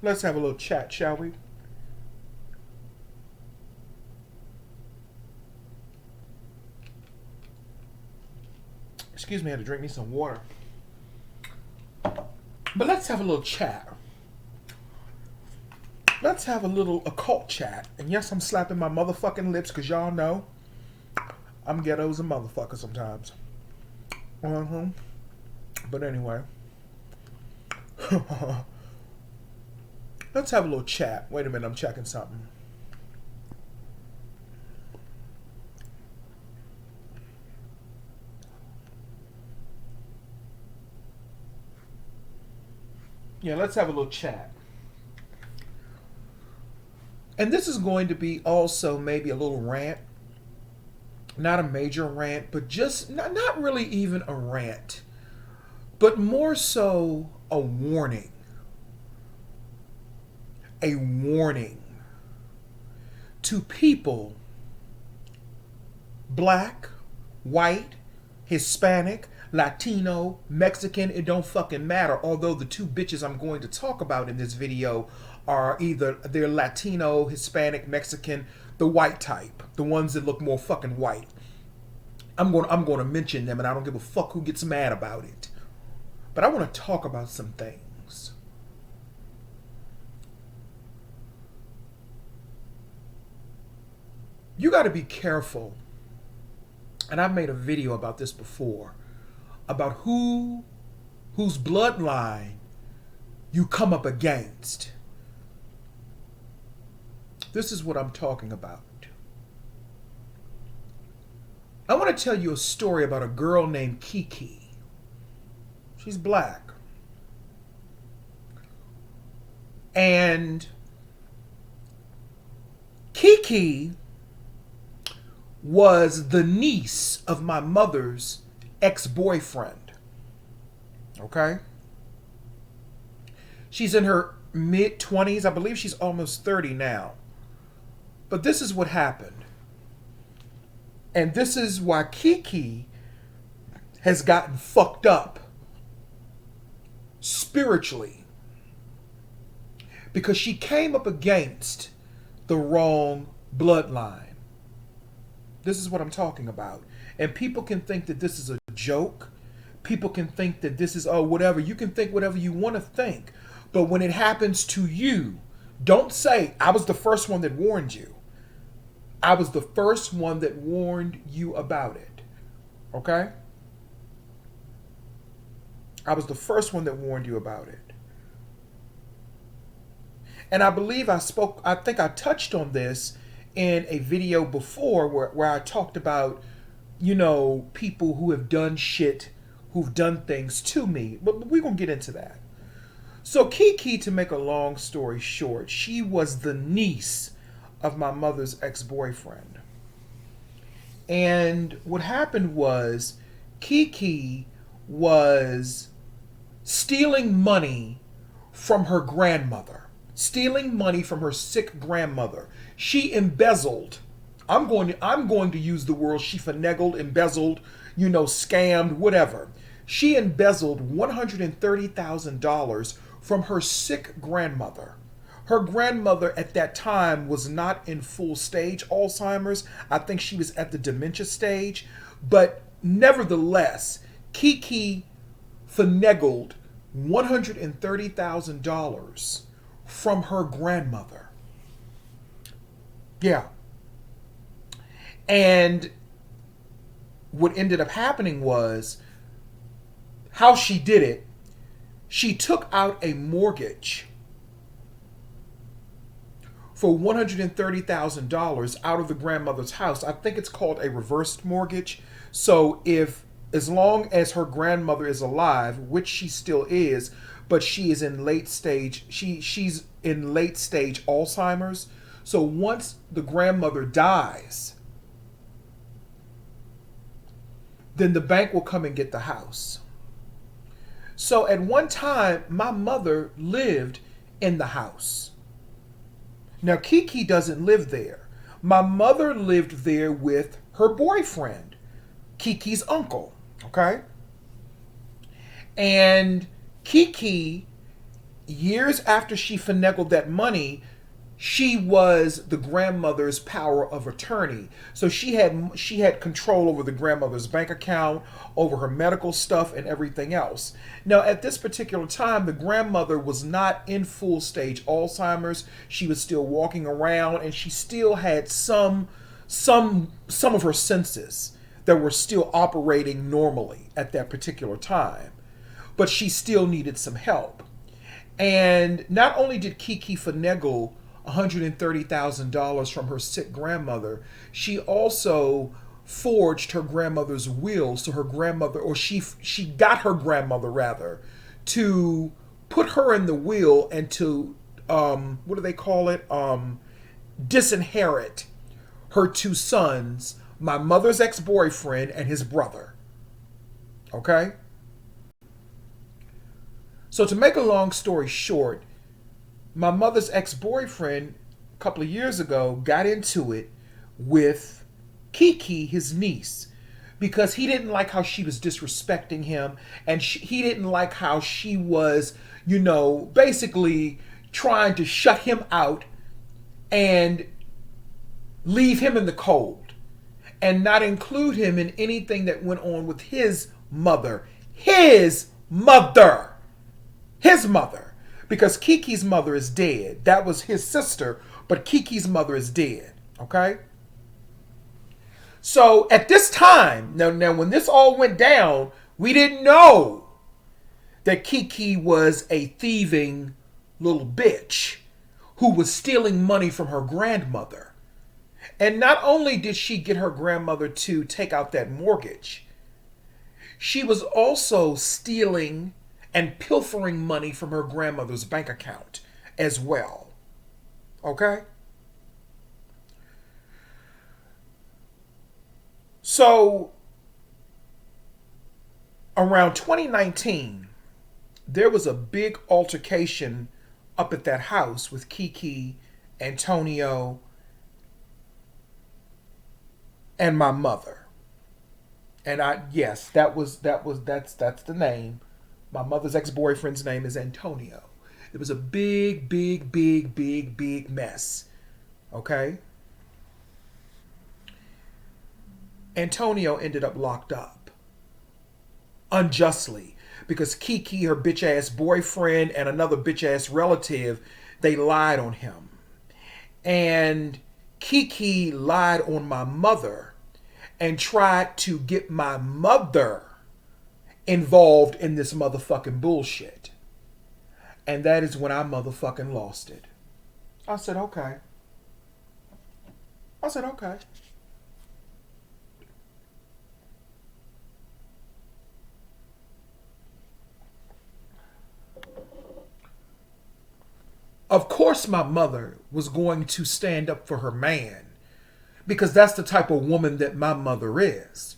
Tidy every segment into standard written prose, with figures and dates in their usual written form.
Let's have a little chat, shall we? Excuse me, I had to drink me some water. But let's have a little chat. Let's have a little occult chat. And yes, I'm slapping my motherfucking lips because y'all know I'm ghetto as a motherfucker sometimes. But anyway. Let's have a little chat. Wait a minute, I'm checking something. Yeah, let's have a little chat. And this is going to be also maybe a little rant. Not a major rant, but just not really even a rant, but more so a warning. A warning to people, black, white, Hispanic, Latino, Mexican, it don't fucking matter. Although the two bitches I'm going to talk about in this video are either they're Latino, Hispanic, Mexican, the white type, the ones that look more fucking white. I'm going to mention them, and I don't give a fuck who gets mad about it. But I want to talk about some things. You got to be careful. And I've made a video about this before, about whose bloodline you come up against. This is what I'm talking about. I want to tell you a story about a girl named Kiki. She's black. And Kiki was the niece of my mother's ex-boyfriend. Okay? She's in her mid-20s. I believe she's almost 30 now. But this is what happened. And this is why Kiki has gotten fucked up spiritually. Because she came up against the wrong bloodline. This is what I'm talking about. And people can think that this is a joke. People can think that this is, oh, whatever. You can think whatever you want to think. But when it happens to you, don't say, I was the first one that warned you. I was the first one that warned you about it. Okay? I was the first one that warned you about it. And I believe I think I touched on this in a video before where I talked about, people who have done shit, who've done things to me. But we're going to get into that. So Kiki, to make a long story short, she was the niece of my mother's ex-boyfriend. And what happened was Kiki was stealing money from her grandmother. Stealing money from her sick grandmother. She embezzled. I'm going to use the word she finagled, embezzled, scammed, whatever. She embezzled $130,000 from her sick grandmother. Her grandmother at that time was not in full stage Alzheimer's. I think she was at the dementia stage. But nevertheless, Kiki finagled $130,000 from her grandmother. Yeah. And what ended up happening was, how she did it, she took out a mortgage for $130,000 out of the grandmother's house. I think it's called a reversed mortgage. So as long as her grandmother is alive, which she still is, but she is in late stage, she's in late stage Alzheimer's. So once the grandmother dies, then the bank will come and get the house. So at one time, my mother lived in the house. Now, Kiki doesn't live there. My mother lived there with her boyfriend, Kiki's uncle, okay? And Kiki years after she finagled that money, she was the grandmother's power of attorney. So she had control over the grandmother's bank account, over her medical stuff and everything else. Now at this particular time, the grandmother was not in full stage Alzheimer's. She was still walking around and she still had some of her senses that were still operating normally at that particular time. But she still needed some help. And not only did Kiki finagle $130,000 from her sick grandmother, she also forged her grandmother's will. So her grandmother, or she got her grandmother rather, to put her in the will and to what do they call it? Disinherit her two sons, my mother's ex-boyfriend and his brother. Okay? So to make a long story short, my mother's ex-boyfriend a couple of years ago got into it with Kiki, his niece, because he didn't like how she was disrespecting him, and he didn't like how she was, basically trying to shut him out and leave him in the cold and not include him in anything that went on with his mother. His mother! His mother! Because Kiki's mother is dead. That was his sister, but Kiki's mother is dead. Okay? So at this time, now when this all went down, we didn't know that Kiki was a thieving little bitch who was stealing money from her grandmother. And not only did she get her grandmother to take out that mortgage, she was also stealing and pilfering money from her grandmother's bank account as well. Okay? So, around 2019, there was a big altercation up at that house with Kiki, Antonio, and my mother. And that's the name. My mother's ex-boyfriend's name is Antonio. It was a big mess. Okay? Antonio ended up locked up. Unjustly. Because Kiki, her bitch-ass boyfriend, and another bitch-ass relative, they lied on him. And Kiki lied on my mother and tried to get my mother involved in this motherfucking bullshit. And that is when I motherfucking lost it. I said, okay. Of course my mother was going to stand up for her man, because that's the type of woman that my mother is.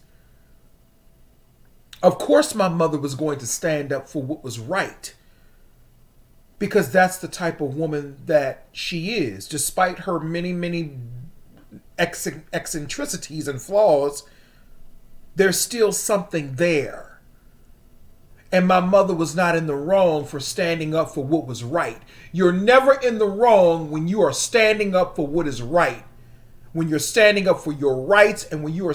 Of course my mother was going to stand up for what was right, because that's the type of woman that she is. Despite her many eccentricities and flaws, there's still something there. And my mother was not in the wrong for standing up for what was right. You're never in the wrong when you are standing up for what is right. When you're standing up for your rights, and when you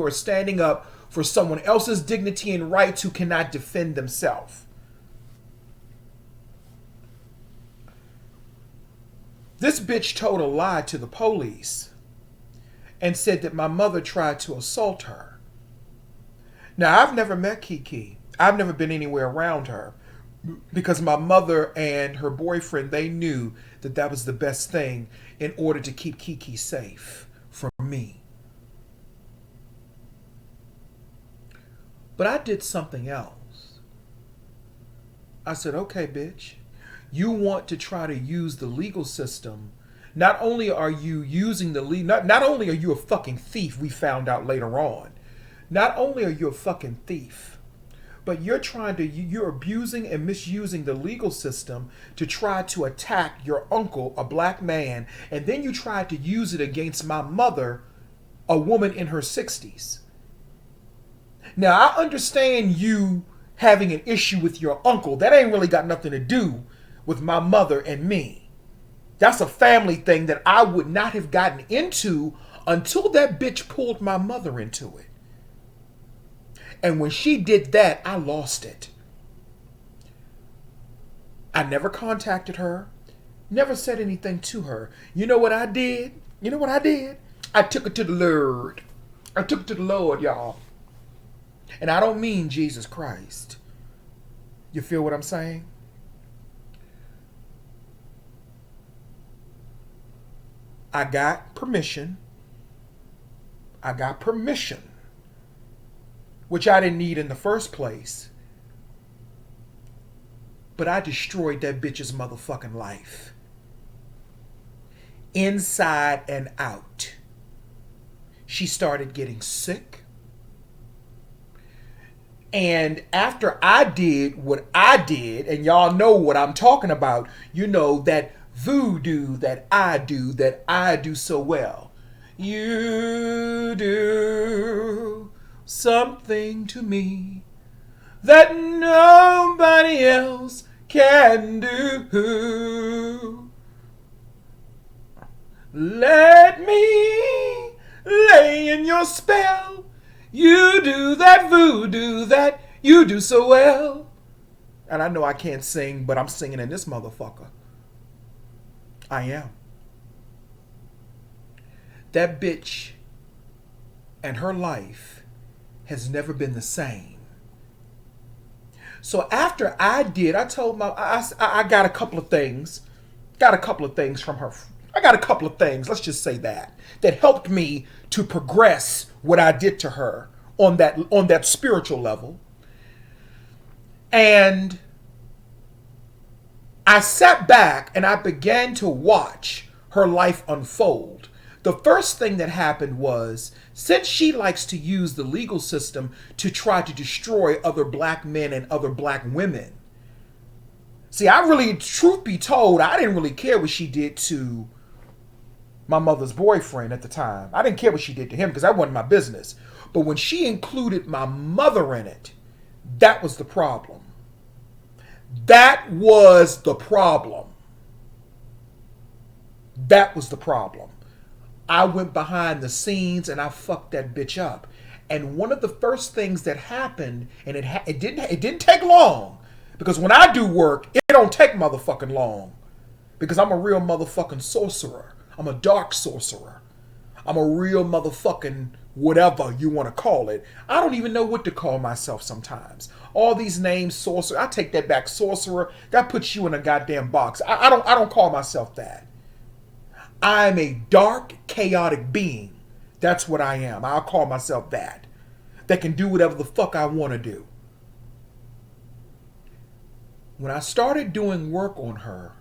are standing up for someone else's dignity and rights who cannot defend themselves. This bitch told a lie to the police and said that my mother tried to assault her. Now, I've never met Kiki. I've never been anywhere around her, because my mother and her boyfriend, they knew that that was the best thing in order to keep Kiki safe from me. But I did something else. I said, okay, bitch, you want to try to use the legal system. Not only are you using the not only are you a fucking thief, we found out later on. Not only are you a fucking thief, but you're abusing and misusing the legal system to try to attack your uncle, a black man, and then you tried to use it against my mother, a woman in her 60s. Now, I understand you having an issue with your uncle. That ain't really got nothing to do with my mother and me. That's a family thing that I would not have gotten into until that bitch pulled my mother into it. And when she did that, I lost it. I never contacted her, never said anything to her. You know what I did? I took it to the Lord. I took it to the Lord, y'all. And I don't mean Jesus Christ. You feel what I'm saying? I got permission. Which I didn't need in the first place. But I destroyed that bitch's motherfucking life. Inside and out. She started getting sick. And after I did what I did, and y'all know what I'm talking about, you know, that voodoo that I do so well. You do something to me that nobody else can do. Let me lay in your spell. You do that voodoo that you do so well. And I know I can't sing, but I'm singing in this motherfucker. I am. That bitch and her life has never been the same. So after I did, I told my, I got a couple of things. Got a couple of things from her. I got a couple of things, let's just say that helped me to progress what I did to her on that spiritual level. And I sat back and I began to watch her life unfold. The first thing that happened was, since she likes to use the legal system to try to destroy other black men and other black women. See, I really, truth be told, I didn't really care what she did to my mother's boyfriend at the time. I didn't care what she did to him because that wasn't my business. But when she included my mother in it, that was the problem. That was the problem. That was the problem. I went behind the scenes and I fucked that bitch up. And one of the first things that happened, and it didn't take long, because when I do work, it don't take motherfucking long, because I'm a real motherfucking sorcerer. I'm a dark sorcerer. I'm a real motherfucking whatever you want to call it. I don't even know what to call myself sometimes. All these names, sorcerer, I take that back. Sorcerer, that puts you in a goddamn box. I don't call myself that. I'm a dark, chaotic being. That's what I am. I'll call myself that. That can do whatever the fuck I want to do. When I started doing work on her,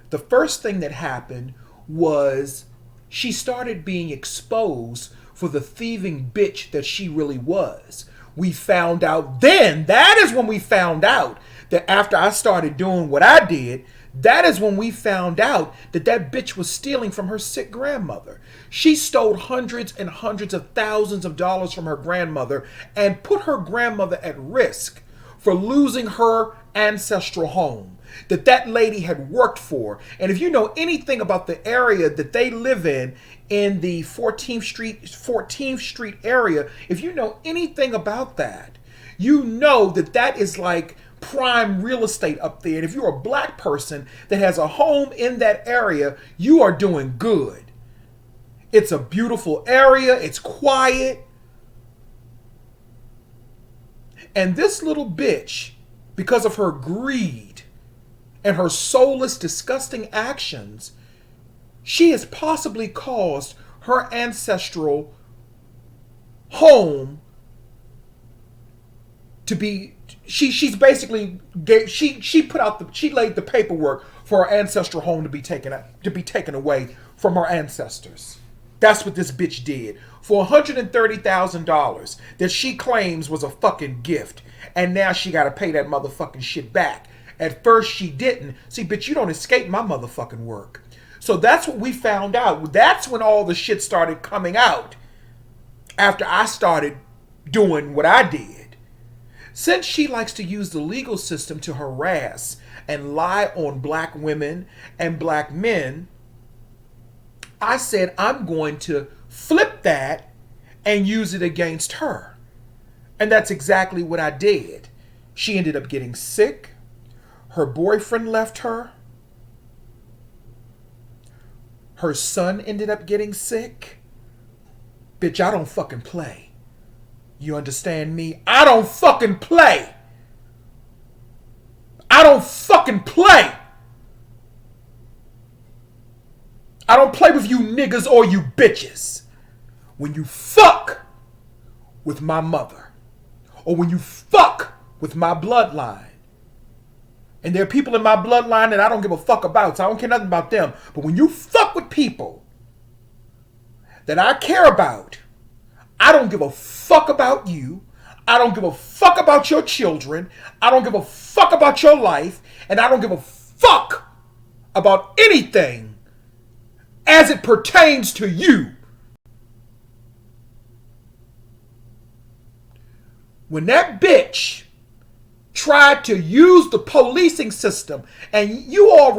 the first thing that happened was she started being exposed for the thieving bitch that she really was. We found out then, that is when we found out that after I started doing what I did, that is when we found out that that bitch was stealing from her sick grandmother. She stole hundreds and hundreds of thousands of dollars from her grandmother and put her grandmother at risk for losing her ancestral home that lady had worked for. And if you know anything about the area that they live in the 14th Street area, if you know anything about that, you know that is like prime real estate up there. And if you're a black person that has a home in that area, you are doing good. It's a beautiful area. It's quiet. And this little bitch, because of her greed and her soulless, disgusting actions, she has possibly caused her ancestral home to be, she's basically she laid the paperwork for her ancestral home to be taken away from her ancestors. That's what this bitch did for $130,000 that she claims was a fucking gift, and now she got to pay that motherfucking shit back. At first she didn't. See, bitch, you don't escape my motherfucking work. So that's what we found out. That's when all the shit started coming out. After I started doing what I did. Since she likes to use the legal system to harass and lie on black women and black men, I said I'm going to flip that and use it against her. And that's exactly what I did. She ended up getting sick. Her boyfriend left her. Her son ended up getting sick. Bitch, I don't fucking play. You understand me? I don't fucking play. I don't fucking play. I don't play with you niggas or you bitches. When you fuck with my mother, or when you fuck with my bloodline, and there are people in my bloodline that I don't give a fuck about, so I don't care nothing about them. But when you fuck with people that I care about, I don't give a fuck about you. I don't give a fuck about your children. I don't give a fuck about your life. And I don't give a fuck about anything as it pertains to you. When that bitch tried to use the policing system, and you all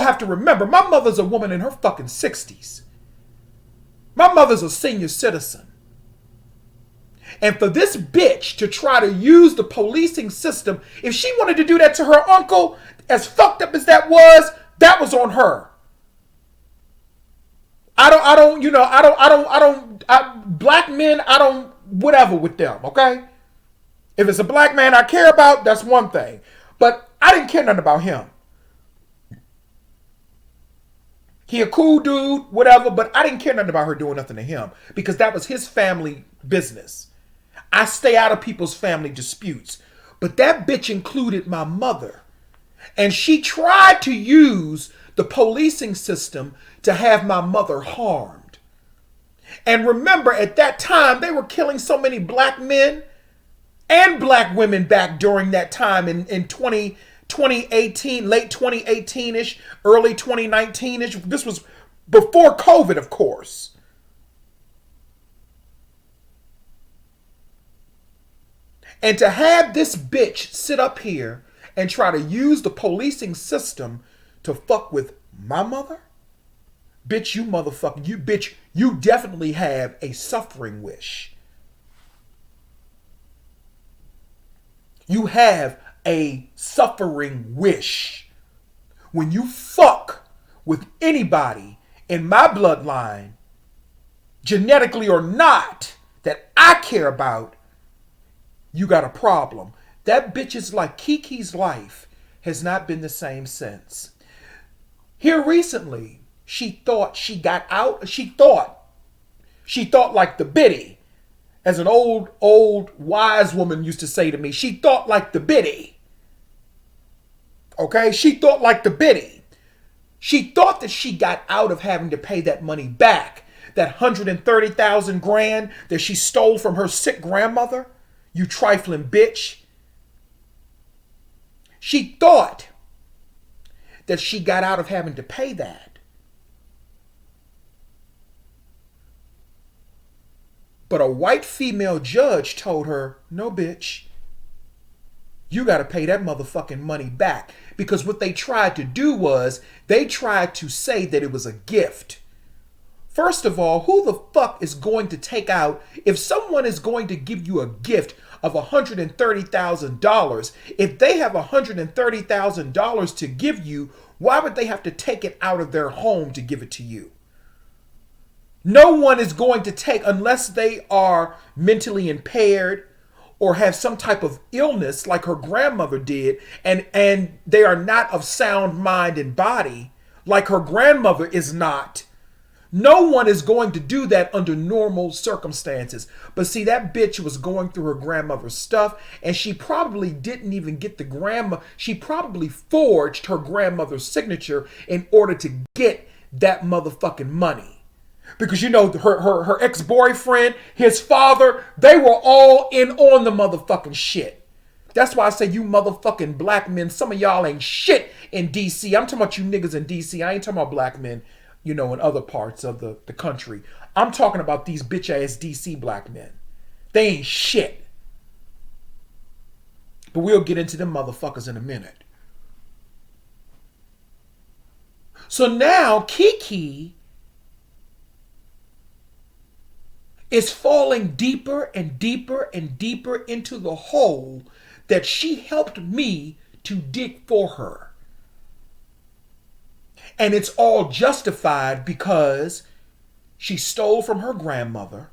have to remember, my mother's a woman in her fucking 60s. My mother's a senior citizen. And for this bitch to try to use the policing system, if she wanted to do that to her uncle, as fucked up as that was on her. Black men, I don't, whatever with them, okay? If it's a black man I care about, that's one thing. But I didn't care nothing about him. He a cool dude, whatever, but I didn't care nothing about her doing nothing to him because that was his family business. I stay out of people's family disputes. But that bitch included my mother. And she tried to use the policing system to have my mother harmed. And remember, at that time, they were killing so many black men and black women back during that time in 2018, late 2018-ish, early 2019-ish. This was before COVID, of course. And to have this bitch sit up here and try to use the policing system to fuck with my mother? Bitch, you motherfucking, you bitch, you definitely have a suffering wish. You have a suffering wish. When you fuck with anybody in my bloodline, genetically or not, that I care about, you got a problem. That bitch's like Kiki's life has not been the same since. Here recently, she thought she got out. She thought like the biddy. As an old wise woman used to say to me, she thought like the biddy. Okay? She thought like the biddy. She thought that she got out of having to pay that money back. That 130,000 grand that she stole from her sick grandmother. You trifling bitch. She thought that she got out of having to pay that. But a white female judge told her, no, bitch. You got to pay that motherfucking money back. Because what they tried to do was, they tried to say that it was a gift. First of all, who the fuck is going to take out, if someone is going to give you a gift of $130,000, if they have $130,000 to give you, why would they have to take it out of their home to give it to you? No one is going to take, unless they are mentally impaired or have some type of illness like her grandmother did, and they are not of sound mind and body like her grandmother is not. No one is going to do that under normal circumstances. But see, that bitch was going through her grandmother's stuff, and she probably didn't even get the grandma. She probably forged her grandmother's signature in order to get that motherfucking money. Because, you know, her ex-boyfriend, his father, they were all in on the motherfucking shit. That's why I say you motherfucking black men, some of y'all ain't shit in D.C. I'm talking about you niggas in D.C. I ain't talking about black men, you know, in other parts of the country. I'm talking about these bitch-ass D.C. black men. They ain't shit. But we'll get into them motherfuckers in a minute. So now Kiki is falling deeper and deeper and deeper into the hole that she helped me to dig for her. And it's all justified because she stole from her grandmother.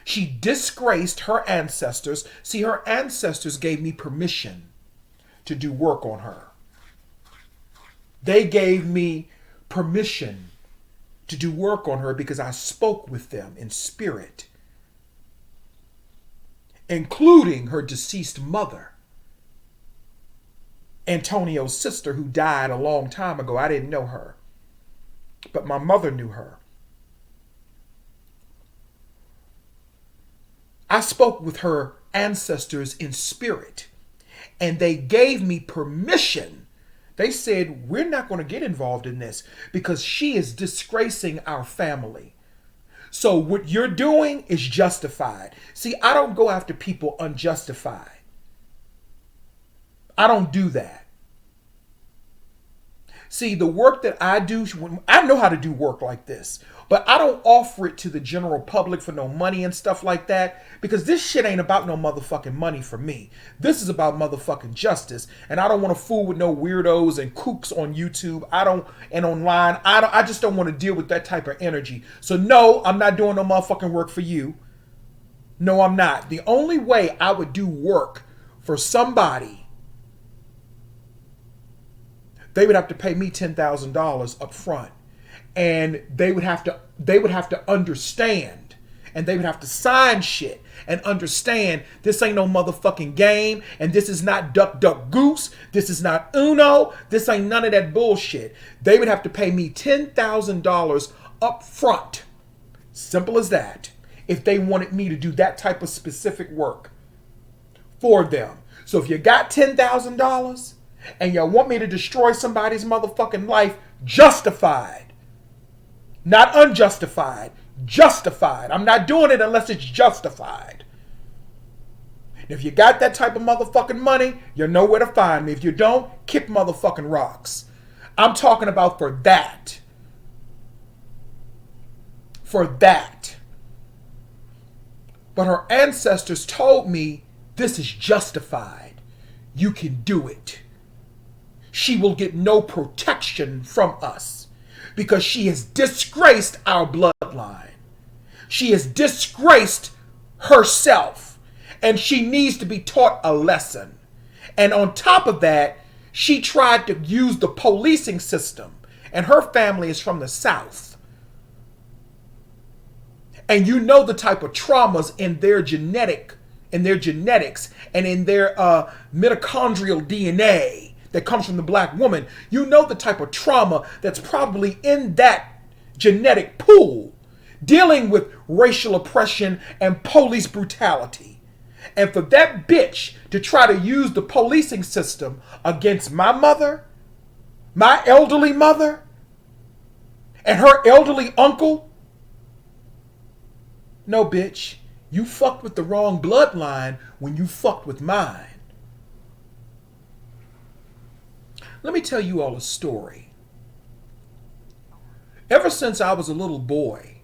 She disgraced her ancestors. See, her ancestors gave me permission to do work on her. They gave me permission to do work on her because I spoke with them in spirit, including her deceased mother, Antonio's sister, who died a long time ago. I didn't know her, but my mother knew her. I spoke with her ancestors in spirit, and they gave me permission. They said, we're not going to get involved in this because she is disgracing our family. So what you're doing is justified. See, I don't go after people unjustified. I don't do that. See, the work that I do, I know how to do work like this, but I don't offer it to the general public for no money and stuff like that, because this shit ain't about no motherfucking money for me. This is about motherfucking justice, and I don't want to fool with no weirdos and kooks on YouTube. And online. I just don't want to deal with that type of energy. So no, I'm not doing no motherfucking work for you. No, I'm not. The only way I would do work for somebody, they would have to pay me $10,000 up front. And they would have to understand, and they would have to sign shit and understand this ain't no motherfucking game, and this is not duck duck goose, this is not Uno, this ain't none of that bullshit. They would have to pay me $10,000 up front. Simple as that. If they wanted me to do that type of specific work for them. So if you got $10,000 and you want me to destroy somebody's motherfucking life, justified. Not unjustified. Justified. I'm not doing it unless it's justified. If you got that type of motherfucking money, you know where to find me. If you don't, kick motherfucking rocks. I'm talking about for that. For that. But her ancestors told me this is justified. You can do it. She will get no protection from us because she has disgraced our bloodline. She has disgraced herself, and she needs to be taught a lesson. And on top of that, she tried to use the policing system, and her family is from the South. And you know the type of traumas in their genetics and in their mitochondrial DNA that comes from the black woman. You know the type of trauma that's probably in that genetic pool, dealing with racial oppression and police brutality. And for that bitch to try to use the policing system against my mother, my elderly mother, and her elderly uncle, no, bitch, you fucked with the wrong bloodline when you fucked with mine. Let me tell you all a story. Ever since I was a little boy,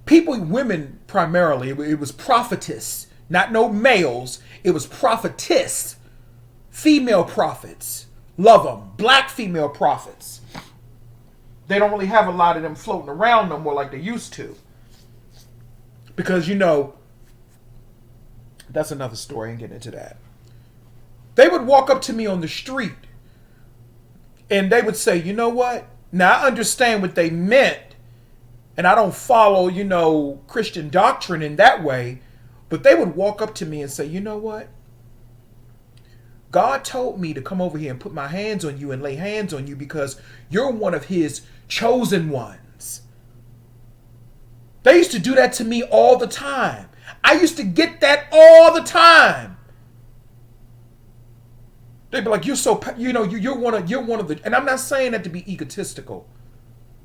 women primarily, it was prophetess, not no males, it was prophetess, female prophets, love them, black female prophets. They don't really have a lot of them floating around no more like they used to. Because, you know, that's another story, I ain't getting into that. They would walk up to me on the street and they would say, you know what? Now I understand what they meant, and I don't follow, you know, Christian doctrine in that way, but they would walk up to me and say, you know what? God told me to come over here and put my hands on you and lay hands on you because you're one of his chosen ones. They used to do that to me all the time. I used to get that all the time. They'd be like, you're so, you know, you're one of the, and I'm not saying that to be egotistical.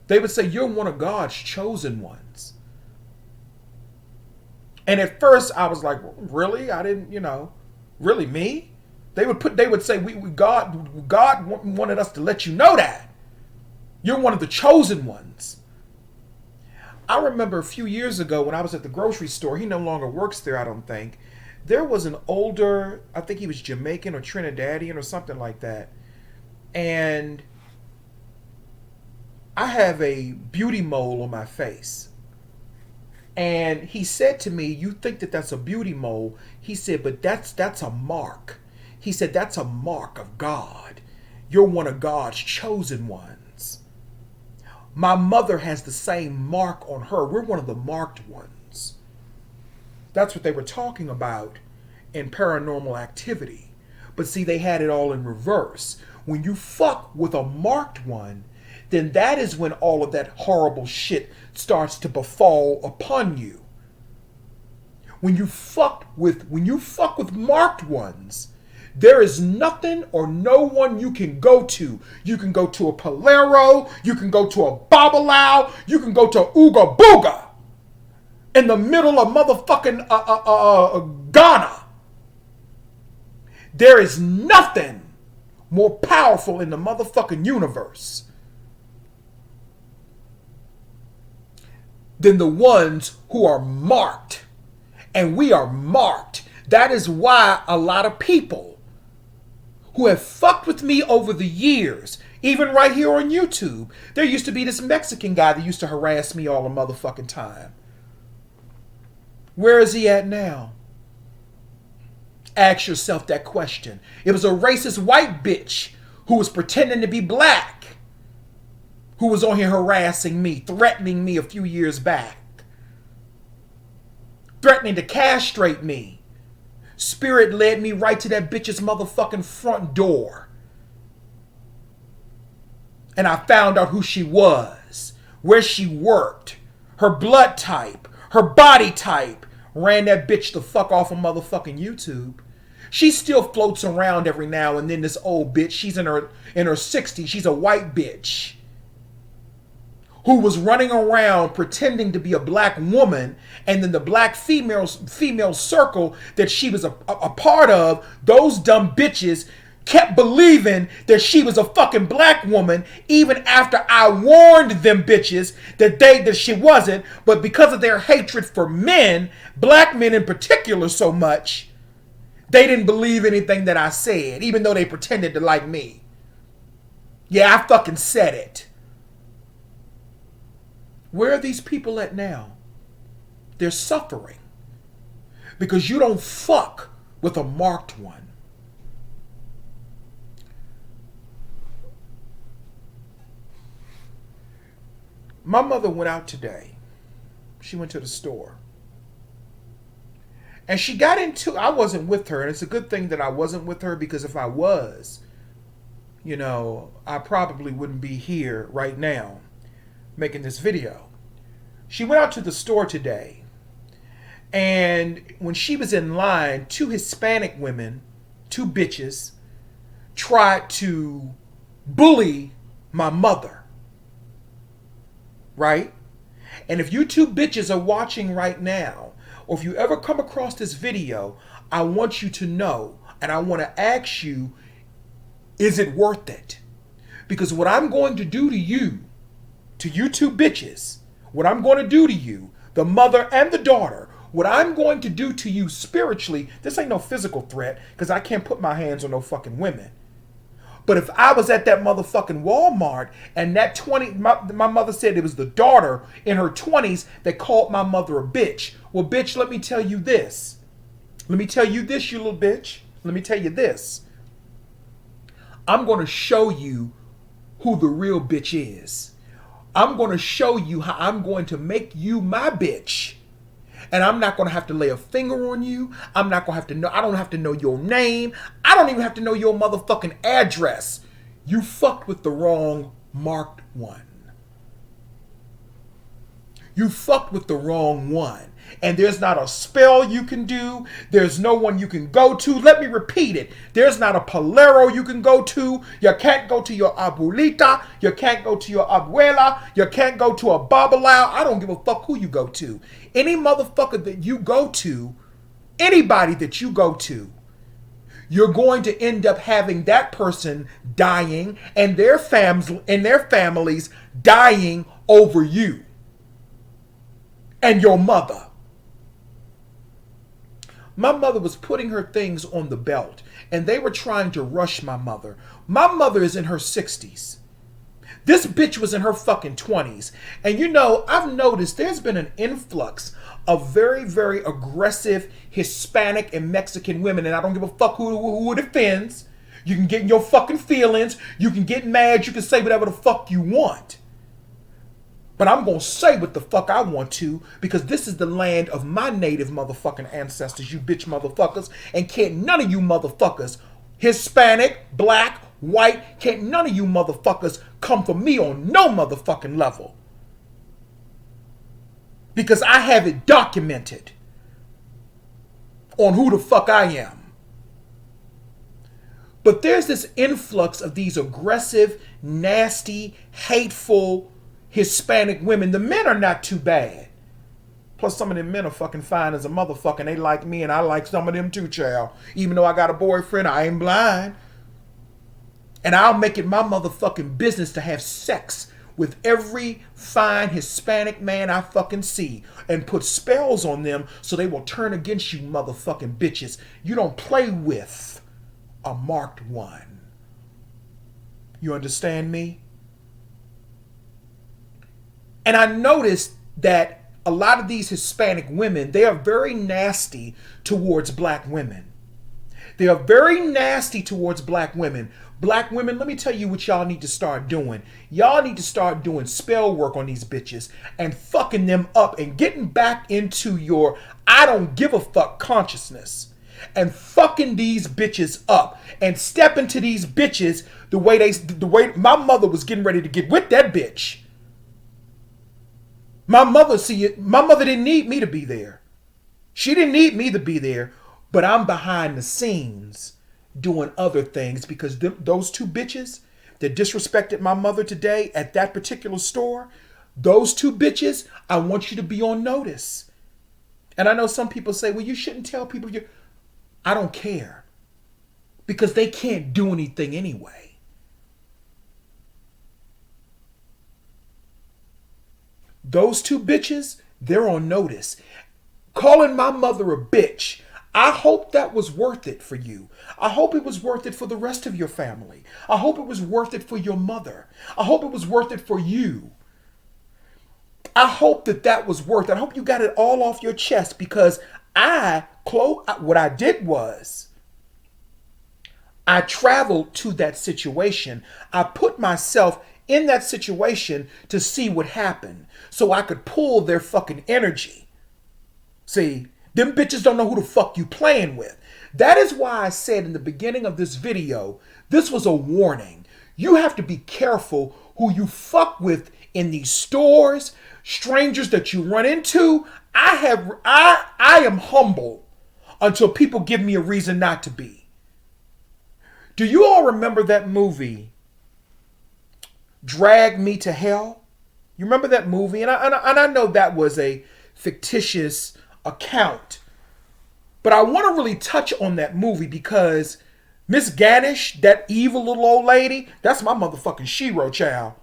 They would say, you're one of God's chosen ones. And at first I was like, really? I didn't, really me? They would say, God wanted us to let you know that. You're one of the chosen ones. I remember a few years ago when I was at the grocery store, he no longer works there, I don't think. There was an older, I think he was Jamaican or Trinidadian or something like that. And I have a beauty mole on my face. And he said to me, you think that that's a beauty mole? He said, but that's a mark. He said, that's a mark of God. You're one of God's chosen ones. My mother has the same mark on her. We're one of the marked ones. That's what they were talking about in Paranormal Activity. But see, they had it all in reverse. When you fuck with a marked one, then that is when all of that horrible shit starts to befall upon you. When you fuck with marked ones, there is nothing or no one you can go to. You can go to a Polero, you can go to a Babalao, you can go to Ooga Booga in the middle of motherfucking Ghana. There is nothing more powerful in the motherfucking universe than the ones who are marked. And we are marked. That is why a lot of people who have fucked with me over the years, even right here on YouTube, there used to be this Mexican guy that used to harass me all the motherfucking time. Where is he at now? Ask yourself that question. It was a racist white bitch who was pretending to be black, who was on here harassing me, threatening me a few years back. Threatening to castrate me. Spirit led me right to that bitch's motherfucking front door. And I found out who she was, where she worked, her blood type, her body type. Ran that bitch the fuck off of motherfucking YouTube. She still floats around every now and then, this old bitch. She's in her 60s. She's a white bitch who was running around pretending to be a black woman, and then the black female circle that she was a part of, those dumb bitches kept believing that she was a fucking black woman even after I warned them bitches that she wasn't. But because of their hatred for men, black men in particular so much, they didn't believe anything that I said, even though they pretended to like me. Yeah, I fucking said it. Where are these people at now? They're suffering because you don't fuck with a marked one. My mother went out today. She went to the store. And she got into, I wasn't with her, and it's a good thing that I wasn't with her, because if I was, I probably wouldn't be here right now making this video. She went out to the store today, and when she was in line, two Hispanic women, two bitches, tried to bully my mother. Right? And if you two bitches are watching right now, or if you ever come across this video, I want you to know, and I want to ask you, is it worth it? Because what I'm going to do to you two bitches, what I'm going to do to you, the mother and the daughter, what I'm going to do to you spiritually, this ain't no physical threat, because I can't put my hands on no fucking women. But if I was at that motherfucking Walmart and that my mother said it was the daughter in her 20s that called my mother a bitch. Well, bitch, let me tell you this. Let me tell you this, you little bitch. Let me tell you this. I'm going to show you who the real bitch is. I'm going to show you how I'm going to make you my bitch. And I'm not going to have to lay a finger on you. I'm not going to have to know. I don't have to know your name. I don't even have to know your motherfucking address. You fucked with the wrong marked one. You fucked with the wrong one. And there's not a spell you can do. There's no one you can go to. Let me repeat it. There's not a Polero you can go to. You can't go to your abuelita. You can't go to your abuela. You can't go to a babalao. I don't give a fuck who you go to. Any motherfucker that you go to, anybody that you go to, you're going to end up having that person dying and their families dying over you and your mother. My mother was putting her things on the belt and they were trying to rush my mother. My mother is in her 60s. This bitch was in her fucking 20s. And you know, I've noticed there's been an influx of very, very aggressive Hispanic and Mexican women. And I don't give a fuck who it offends. You can get in your fucking feelings. You can get mad. You can say whatever the fuck you want. But I'm going to say what the fuck I want to, because this is the land of my native motherfucking ancestors, you bitch motherfuckers. And can't none of you motherfuckers, Hispanic, black, white, can't none of you motherfuckers come for me on no motherfucking level. Because I have it documented on who the fuck I am. But there's this influx of these aggressive, nasty, hateful Hispanic women. The men are not too bad. Plus some of them men are fucking fine as a motherfucker. And they like me and I like some of them too, child. Even though I got a boyfriend, I ain't blind. And I'll make it my motherfucking business to have sex with every fine Hispanic man I fucking see and put spells on them so they will turn against you motherfucking bitches. You don't play with a marked one. You understand me? And I noticed that a lot of these Hispanic women, they are very nasty towards black women. They are very nasty towards black women. Black women, let me tell you what y'all need to start doing. Y'all need to start doing spell work on these bitches and fucking them up and getting back into your I don't give a fuck consciousness and fucking these bitches up and step into these bitches the way my mother was getting ready to get with that bitch. My mother didn't need me to be there. She didn't need me to be there, but I'm behind the scenes doing other things because those two bitches that disrespected my mother today at that particular store, those two bitches, I want you to be on notice. And I know some people say, well, you shouldn't tell people I don't care because they can't do anything anyway. Those two bitches, they're on notice. Calling my mother a bitch, I hope that was worth it for you. I hope it was worth it for the rest of your family. I hope it was worth it for your mother. I hope it was worth it for you. I hope that was worth it. I hope you got it all off your chest because what I did was I traveled to that situation. I put myself in that situation to see what happened so I could pull their fucking energy. See, them bitches don't know who the fuck you playing with. That is why I said in the beginning of this video, this was a warning. You have to be careful who you fuck with in these stores, strangers that you run into. I am humble until people give me a reason not to be. Do you all remember that movie, Drag Me to Hell? You remember that movie? And I know that was a fictitious account. But I want to really touch on that movie because Miss Ganesh, that evil little old lady, that's my motherfucking Shiro child.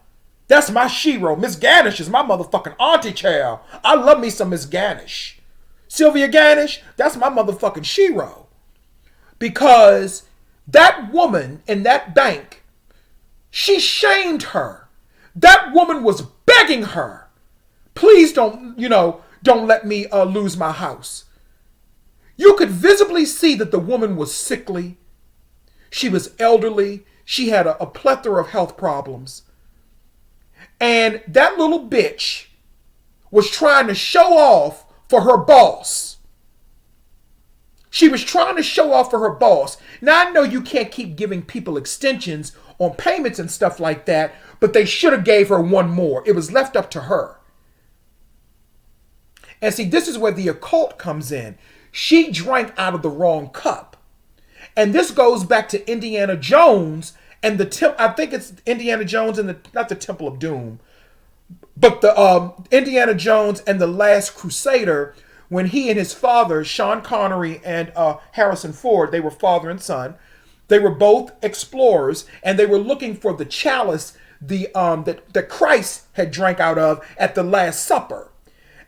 That's my Shiro. Miss Ganesh is my motherfucking auntie child. I love me some Miss Ganesh. Sylvia Ganesh, that's my motherfucking Shiro. Because that woman in that bank, she shamed her. That woman was begging her, please don't let me lose my house. You could visibly see that the woman was sickly. She was elderly. She had a plethora of health problems. And that little bitch was trying to show off for her boss. She was trying to show off for her boss. Now, I know you can't keep giving people extensions on payments and stuff like that, but they should have gave her one more. It was left up to her. And see, this is where the occult comes in. She drank out of the wrong cup. And this goes back to Indiana Jones and I think it's Indiana Jones and not the Temple of Doom, But the Indiana Jones and the Last Crusader, when he and his father, Sean Connery and Harrison Ford, they were father and son. They were both explorers, and they were looking for the chalice that Christ had drank out of at the Last Supper.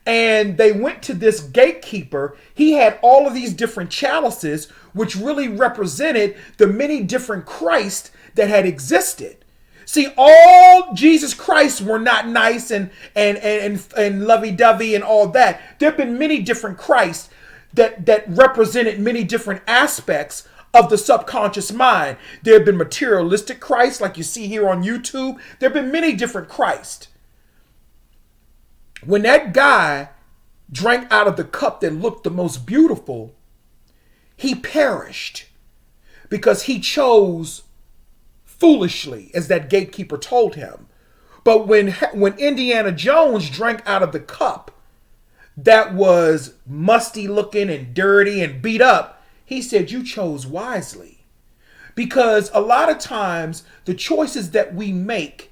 And they went to this gatekeeper. He had all of these different chalices, which really represented the many different Christ that had existed. See, all Jesus Christ were not nice and lovey-dovey and all that. There have been many different Christ that represented many different aspects of the subconscious mind. There have been materialistic Christ, like you see here on YouTube. There have been many different Christ. When that guy drank out of the cup that looked the most beautiful, he perished because he chose foolishly, as that gatekeeper told him. But when Indiana Jones drank out of the cup that was musty looking and dirty and beat up, he said, you chose wisely. Because a lot of times the choices that we make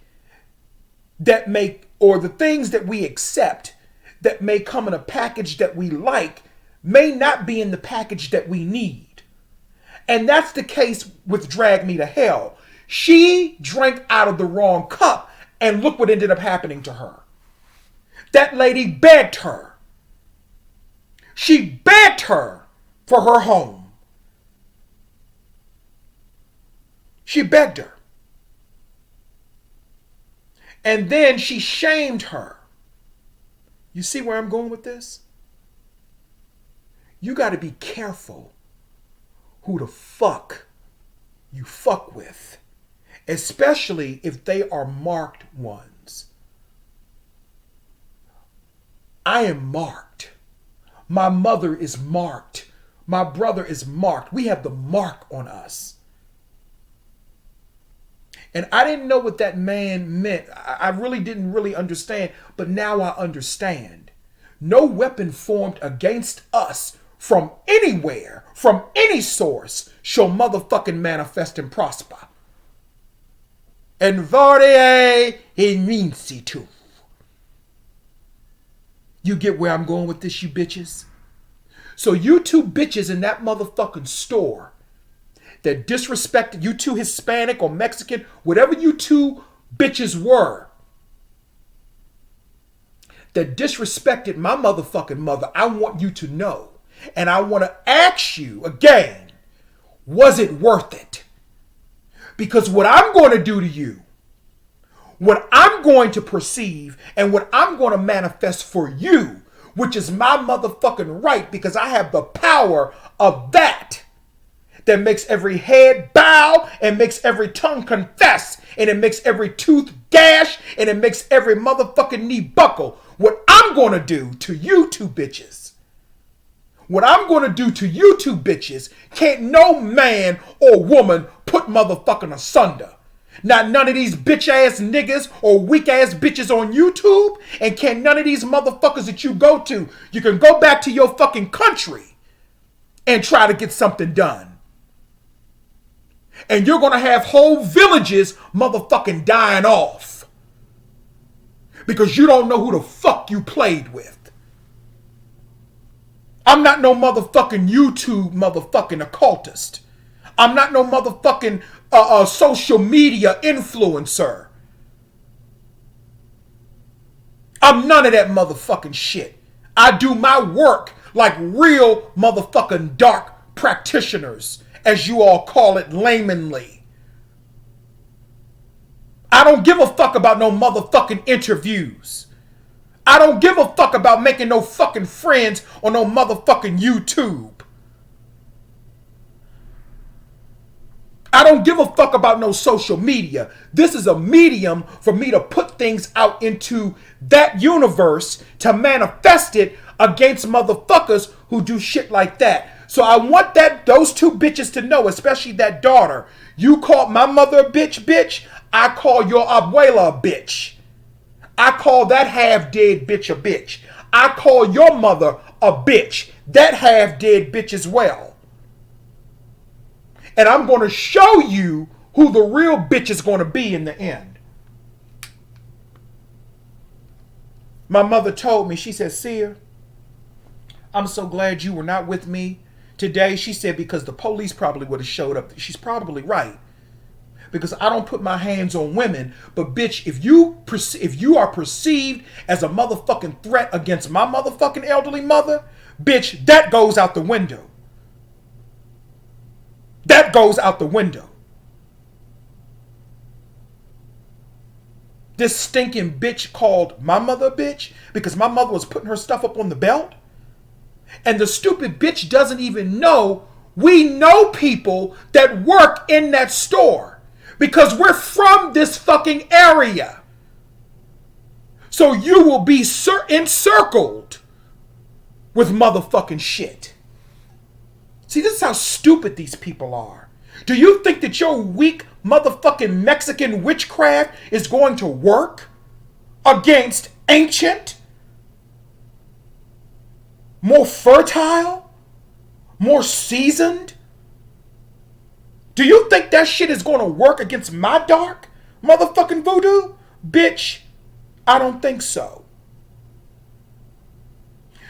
or the things that we accept that may come in a package that we like may not be in the package that we need. And that's the case with Drag Me to Hell. She drank out of the wrong cup, and look what ended up happening to her. That lady begged her. She begged her for her home. She begged her. And then she shamed her. You see where I'm going with this? You got to be careful who the fuck you fuck with, especially if they are marked ones. I am marked. My mother is marked. My brother is marked. We have the mark on us. And I didn't know what that man meant. I really didn't really understand, but now I understand. No weapon formed against us from anywhere, from any source, shall motherfucking manifest and prosper. And Vardier invinci tu. You get where I'm going with this, you bitches? So you two bitches in that motherfucking store that disrespected, you two Hispanic or Mexican, whatever you two bitches were, that disrespected my motherfucking mother, I want you to know. And I want to ask you again, was it worth it? Because what I'm going to do to you, what I'm going to perceive, and what I'm going to manifest for you, which is my motherfucking right, because I have the power of that makes every head bow and makes every tongue confess, and it makes every tooth gash, and it makes every motherfucking knee buckle. What I'm going to do to you two bitches, what I'm going to do to you two bitches, can't no man or woman put motherfucking asunder. Not none of these bitch ass niggas or weak ass bitches on YouTube, and can't none of these motherfuckers that you go to. You can go back to your fucking country and try to get something done. And you're going to have whole villages motherfucking dying off. Because you don't know who the fuck you played with. I'm not no motherfucking YouTube motherfucking occultist. I'm not no motherfucking social media influencer. I'm none of that motherfucking shit. I do my work like real motherfucking dark practitioners, as you all call it laymanly. I don't give a fuck about no motherfucking interviews. I don't give a fuck about making no fucking friends on no motherfucking YouTube. I don't give a fuck about no social media. This is a medium for me to put things out into that universe to manifest it against motherfuckers who do shit like that. So I want those two bitches to know, especially that daughter. You called my mother a bitch. I call your abuela a bitch. I call that half-dead bitch a bitch. I call your mother a bitch. That half-dead bitch as well. And I'm going to show you who the real bitch is going to be in the end. My mother told me, she said, Seer, I'm so glad you were not with me today. She said, because the police probably would have showed up. She's probably right. Because I don't put my hands on women. But bitch, if you are perceived as a motherfucking threat against my motherfucking elderly mother, bitch, that goes out the window. That goes out the window. This stinking bitch called my mother a bitch because my mother was putting her stuff up on the belt. And the stupid bitch doesn't even know we know people that work in that store because we're from this fucking area. So you will be encircled with motherfucking shit. See, this is how stupid these people are. Do you think that your weak motherfucking Mexican witchcraft is going to work against ancient, more fertile, more seasoned? Do you think that shit is going to work against my dark motherfucking voodoo? Bitch, I don't think so.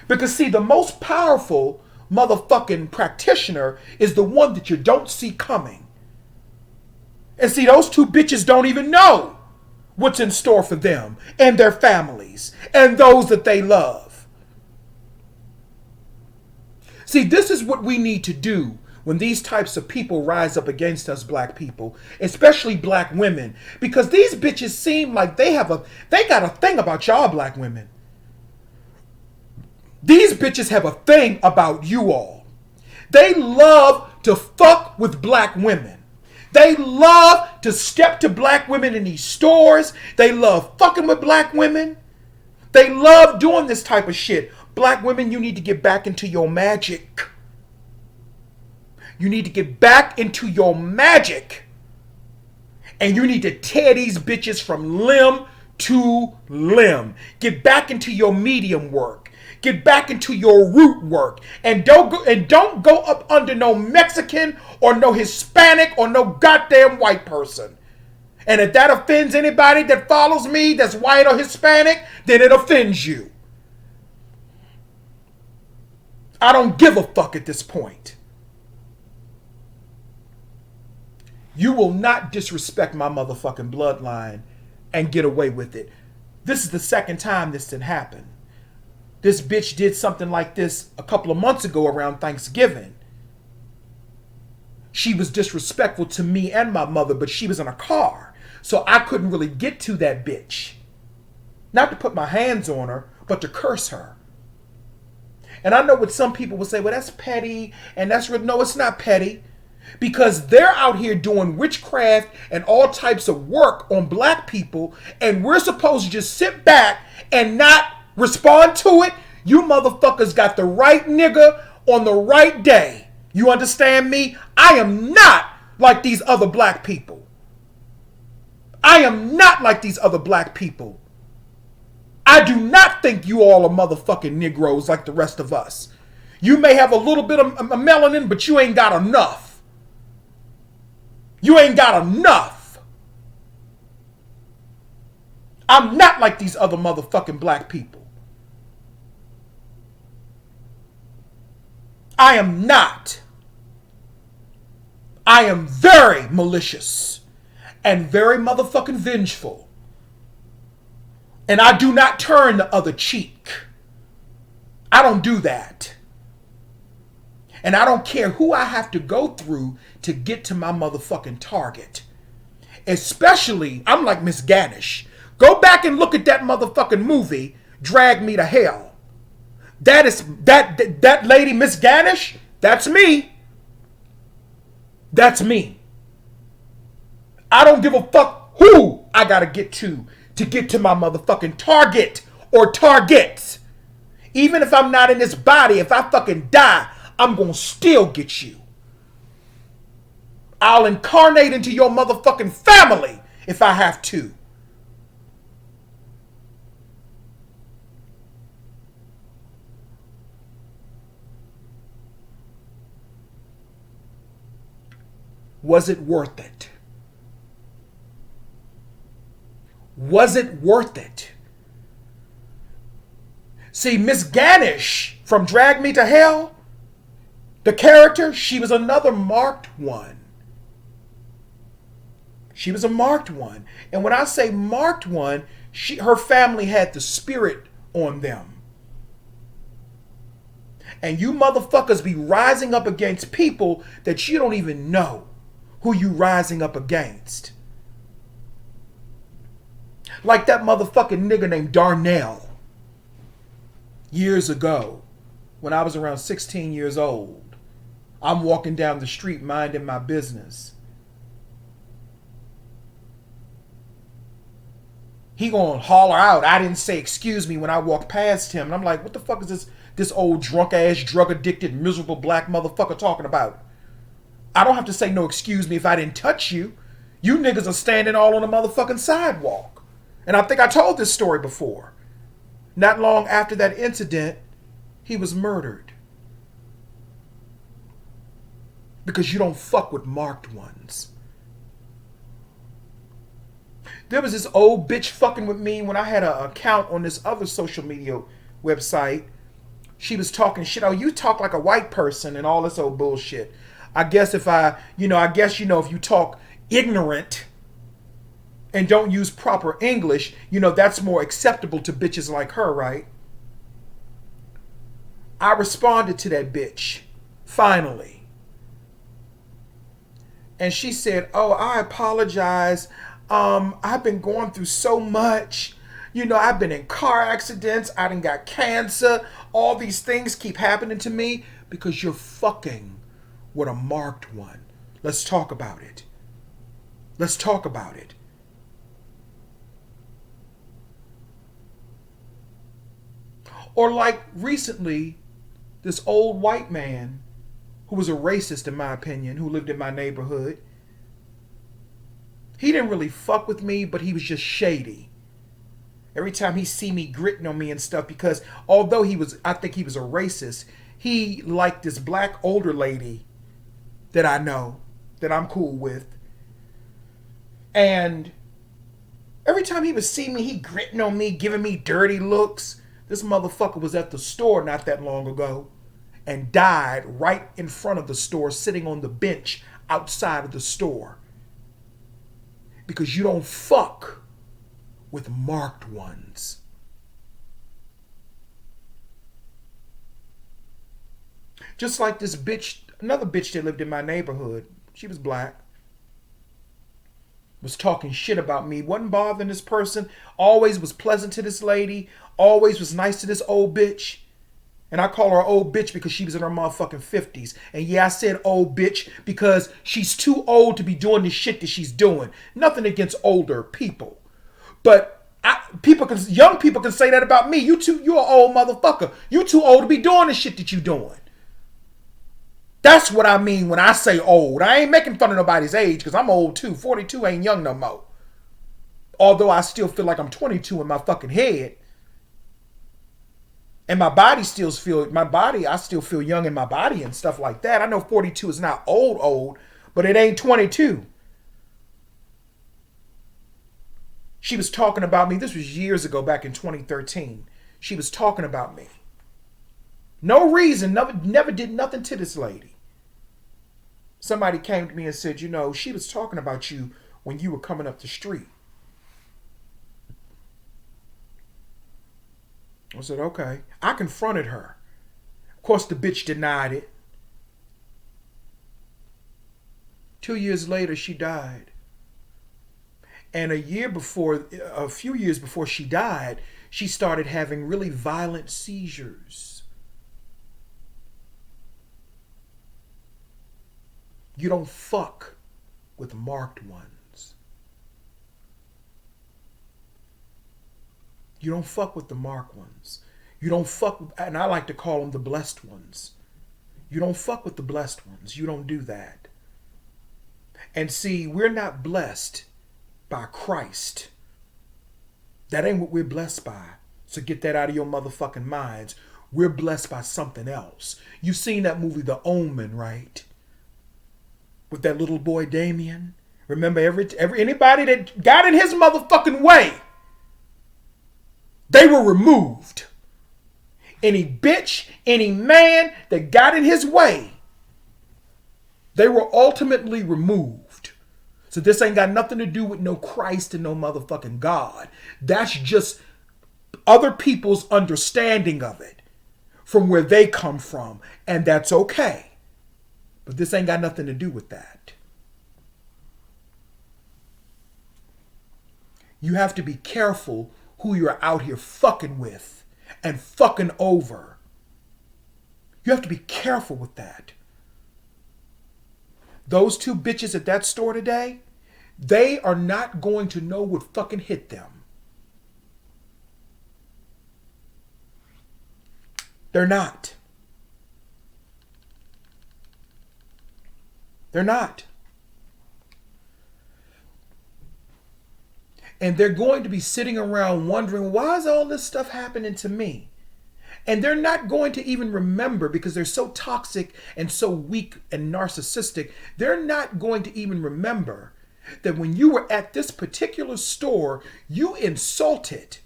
Because see, the most powerful motherfucking practitioner is the one that you don't see coming. And see, those two bitches don't even know what's in store for them and their families and those that they love. See, this is what we need to do when these types of people rise up against us black people, especially black women, because these bitches seem like they got a thing about y'all black women. These bitches have a thing about you all. They love to fuck with black women. They love to step to black women in these stores. They love fucking with black women. They love doing this type of shit. Black women, you need to get back into your magic. You need to get back into your magic. And you need to tear these bitches from limb to limb. Get back into your medium work. Get back into your root work. And don't go up under no Mexican or no Hispanic or no goddamn white person. And if that offends anybody that follows me that's white or Hispanic, then it offends you. I don't give a fuck at this point. You will not disrespect my motherfucking bloodline and get away with it. This is the second time this didn't happen. This bitch did something like this a couple of months ago around Thanksgiving. She was disrespectful to me and my mother, but she was in a car. So I couldn't really get to that bitch. Not to put my hands on her, but to curse her. And I know what some people will say, well, that's petty. And that's no, it's not petty. Because they're out here doing witchcraft and all types of work on black people. And we're supposed to just sit back and not respond to it. You motherfuckers got the right nigga on the right day. You understand me? I am not like these other black people. I am not like these other black people. I do not think you all are motherfucking Negroes like the rest of us. You may have a little bit of melanin, but you ain't got enough. You ain't got enough. I'm not like these other motherfucking black people. I am not. I am very malicious and very motherfucking vengeful. And I do not turn the other cheek. I don't do that. And I don't care who I have to go through to get to my motherfucking target. Especially, I'm like Miss Ganesh. Go back and look at that motherfucking movie, Drag Me to Hell. That lady, Miss Ganesh, that's me. That's me. I don't give a fuck who I gotta get to get to my motherfucking target or targets. Even if I'm not in this body, if I fucking die, I'm gonna still get you. I'll incarnate into your motherfucking family if I have to. Was it worth it? Was it worth it? See, Miss Ganish from Drag Me to Hell, the character, she was another marked one. She was a marked one. And when I say marked one, her family had the spirit on them. And you motherfuckers be rising up against people that you don't even know who you rising up against. Like that motherfucking nigga named Darnell. Years ago, when I was around 16 years old, I'm walking down the street minding my business. He gonna holler out, I didn't say excuse me when I walked past him. And I'm like, what the fuck is this old drunk ass, drug addicted, miserable black motherfucker talking about? I don't have to say no excuse me if I didn't touch you. You niggas are standing all on the motherfucking sidewalk. And I think I told this story before. Not long after that incident, he was murdered. Because you don't fuck with marked ones. There was this old bitch fucking with me when I had an account on this other social media website. She was talking shit. Oh, you talk like a white person and all this old bullshit. I guess if if you talk ignorant and don't use proper English, that's more acceptable to bitches like her, right? I responded to that bitch, finally. And she said, oh, I apologize. I've been going through so much. I've been in car accidents. I done got cancer. All these things keep happening to me because you're fucking with a marked one. Let's talk about it. Let's talk about it. Or like recently, this old white man who was a racist in my opinion, who lived in my neighborhood. He didn't really fuck with me, but he was just shady. Every time he see me gritting on me and stuff, because although I think he was a racist, he liked this black older lady that I know, that I'm cool with. And every time he would see me, he gritting on me, giving me dirty looks. This motherfucker was at the store not that long ago and died right in front of the store, sitting on the bench outside of the store. Because you don't fuck with marked ones. Just like this bitch, another bitch that lived in my neighborhood. She was black. Was talking shit about me. Wasn't bothering this person. Always was pleasant to this lady. Always was nice to this old bitch. And I call her old bitch because she was in her motherfucking 50s. And yeah, I said old bitch because she's too old to be doing the shit that she's doing. Nothing against older people. But young people can say that about me. You're an old motherfucker. You too old to be doing the shit that you doing. That's what I mean when I say old. I ain't making fun of nobody's age because I'm old too. 42 ain't young no more. Although I still feel like I'm 22 in my fucking head. And my body I still feel young in my body and stuff like that. I know 42 is not old, but it ain't 22. She was talking about me. This was years ago, back in 2013. She was talking about me. No reason, never did nothing to this lady. Somebody came to me and said, she was talking about you when you were coming up the street. I said, okay. I confronted her. Of course, the bitch denied it. 2 years later, she died. And a few years before she died, she started having really violent seizures. You don't fuck with marked ones. You don't fuck with the marked ones. You don't fuck, and I like to call them the blessed ones. You don't fuck with the blessed ones. You don't do that. And see, we're not blessed by Christ. That ain't what we're blessed by. So get that out of your motherfucking minds. We're blessed by something else. You've seen that movie, The Omen, right? With that little boy Damien. Remember, anybody that got in his motherfucking way, they were removed. Any bitch, any man that got in his way, they were ultimately removed. So this ain't got nothing to do with no Christ and no motherfucking God. That's just other people's understanding of it from where they come from. And that's okay. But this ain't got nothing to do with that. You have to be careful who you're out here fucking with and fucking over. You have to be careful with that. Those two bitches at that store today, they are not going to know what fucking hit them. They're not. They're not. And they're going to be sitting around wondering, why is all this stuff happening to me? And they're not going to even remember, because they're so toxic and so weak and narcissistic, they're not going to even remember that when you were at this particular store, you insulted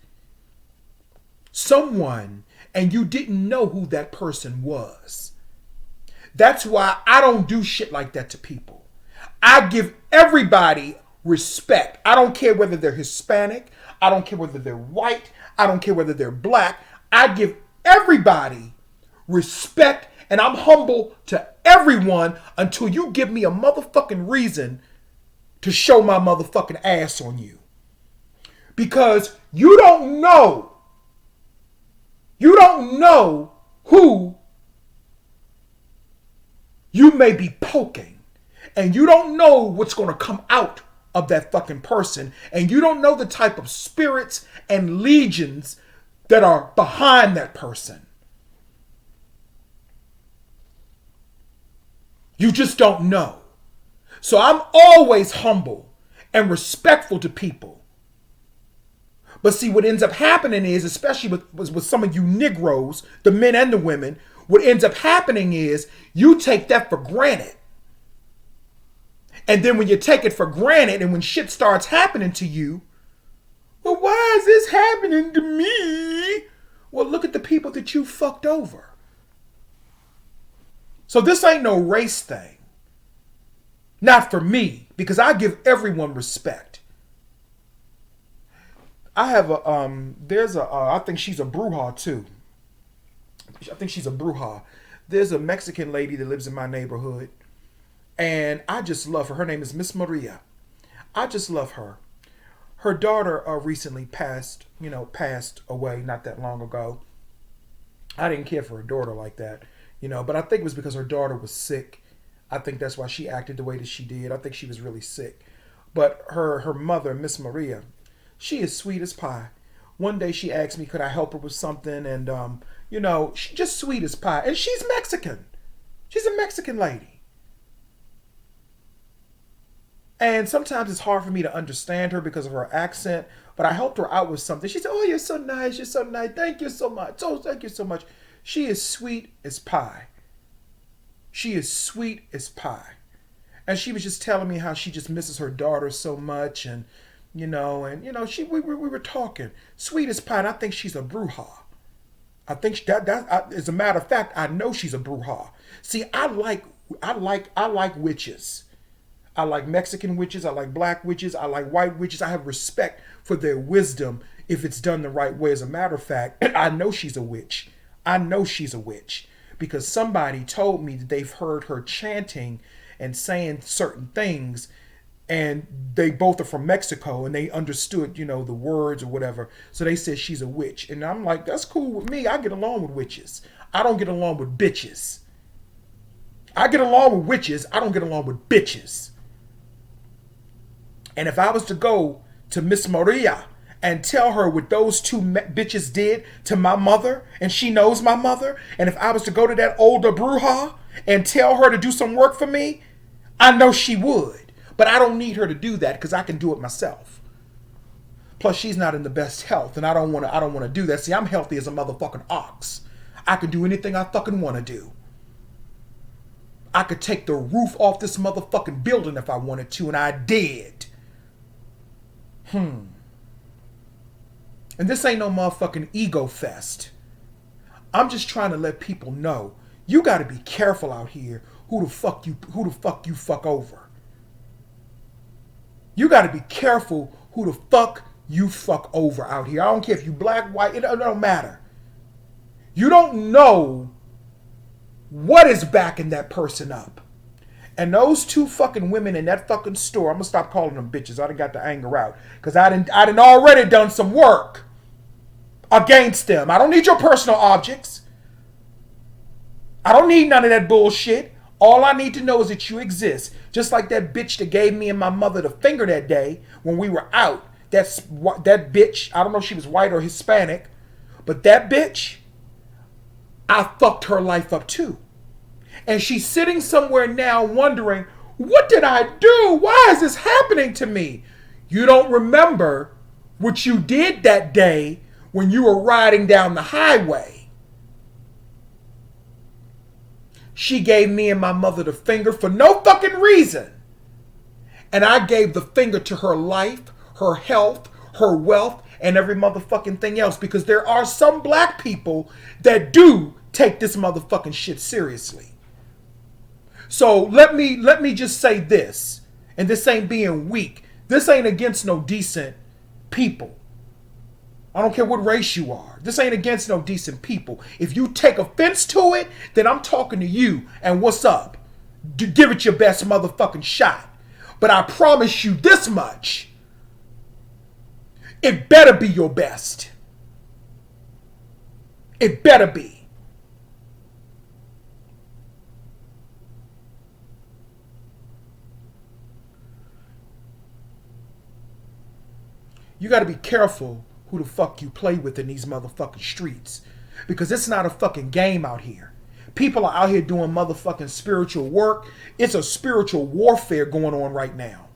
someone and you didn't know who that person was. That's why I don't do shit like that to people. I give everybody respect. I don't care whether they're Hispanic. I don't care whether they're white. I don't care whether they're black. I give everybody respect, and I'm humble to everyone until you give me a motherfucking reason to show my motherfucking ass on you. Because you don't know who you may be poking, and you don't know what's going to come out of that fucking person, and you don't know the type of spirits and legions that are behind that person. You just don't know. So I'm always humble and respectful to people. But see, what ends up happening is, especially with some of you Negroes, the men and the women, what ends up happening is you take that for granted. And then when you take it for granted and when shit starts happening to you, well, why is this happening to me? Well, look at the people that you fucked over. So this ain't no race thing. Not for me, because I give everyone respect. I have I think she's a bruja too. I think she's a bruja. There's a Mexican lady that lives in my neighborhood, and I just love her. Her name is Miss Maria. I just love her. Her daughter recently passed away not that long ago. I didn't care for her daughter like that, but I think it was because her daughter was sick. I think that's why she acted the way that she did. I think she was really sick. But her mother, Miss Maria, she is sweet as pie. One day she asked me, could I help her with something? And, she's just sweet as pie. And she's Mexican. She's a Mexican lady. And sometimes it's hard for me to understand her because of her accent, but I helped her out with something. She said, oh, you're so nice. You're so nice. Thank you so much. Oh, thank you so much. She is sweet as pie. She is sweet as pie. And she was just telling me how she just misses her daughter so much. And, we were talking. Sweet as pie. And I think she's a bruja. I think as a matter of fact, I know she's a bruja. See, I like witches. I like Mexican witches. I like black witches. I like white witches. I have respect for their wisdom if it's done the right way. As a matter of fact, I know she's a witch. I know she's a witch because somebody told me that they've heard her chanting and saying certain things, and they both are from Mexico and they understood, the words or whatever. So they said she's a witch. And I'm like, that's cool with me. I get along with witches. I don't get along with bitches. I get along with witches. I don't get along with bitches. And if I was to go to Miss Maria and tell her what those two bitches did to my mother, and she knows my mother, and if I was to go to that older bruja and tell her to do some work for me, I know she would. But I don't need her to do that because I can do it myself. Plus, she's not in the best health, and I don't want to do that. See, I'm healthy as a motherfucking ox. I can do anything I fucking want to do. I could take the roof off this motherfucking building if I wanted to, and I did. And this ain't no motherfucking ego fest. I'm just trying to let people know you got to be careful out here who the fuck you fuck over. You got to be careful who the fuck you fuck over out here. I don't care if you black, white, it don't matter. You don't know what is backing that person up. And those two fucking women in that fucking store, I'm gonna stop calling them bitches. I done got the anger out. Because I done already done some work against them. I don't need your personal objects. I don't need none of that bullshit. All I need to know is that you exist. Just like that bitch that gave me and my mother the finger that day when we were out. That bitch, I don't know if she was white or Hispanic, but that bitch, I fucked her life up too. And she's sitting somewhere now wondering, what did I do? Why is this happening to me? You don't remember what you did that day when you were riding down the highway. She gave me and my mother the finger for no fucking reason. And I gave the finger to her life, her health, her wealth, and every motherfucking thing else. Because there are some black people that do take this motherfucking shit seriously. So let me just say this, and this ain't being weak. This ain't against no decent people. I don't care what race you are. This ain't against no decent people. If you take offense to it, then I'm talking to you. And what's up? Give it your best motherfucking shot. But I promise you this much. It better be your best. It better be. You got to be careful who the fuck you play with in these motherfucking streets. Because it's not a fucking game out here. People are out here doing motherfucking spiritual work. It's a spiritual warfare going on right now.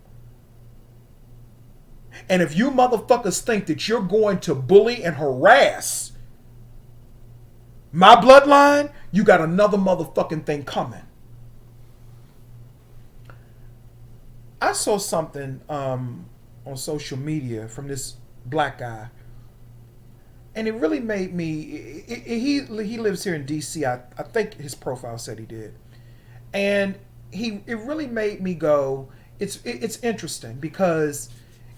And if you motherfuckers think that you're going to bully and harass my bloodline, you got another motherfucking thing coming. I saw something on social media from this black guy, and it really made me. He lives here in DC. I think his profile said he did, and it really made me go. It's interesting because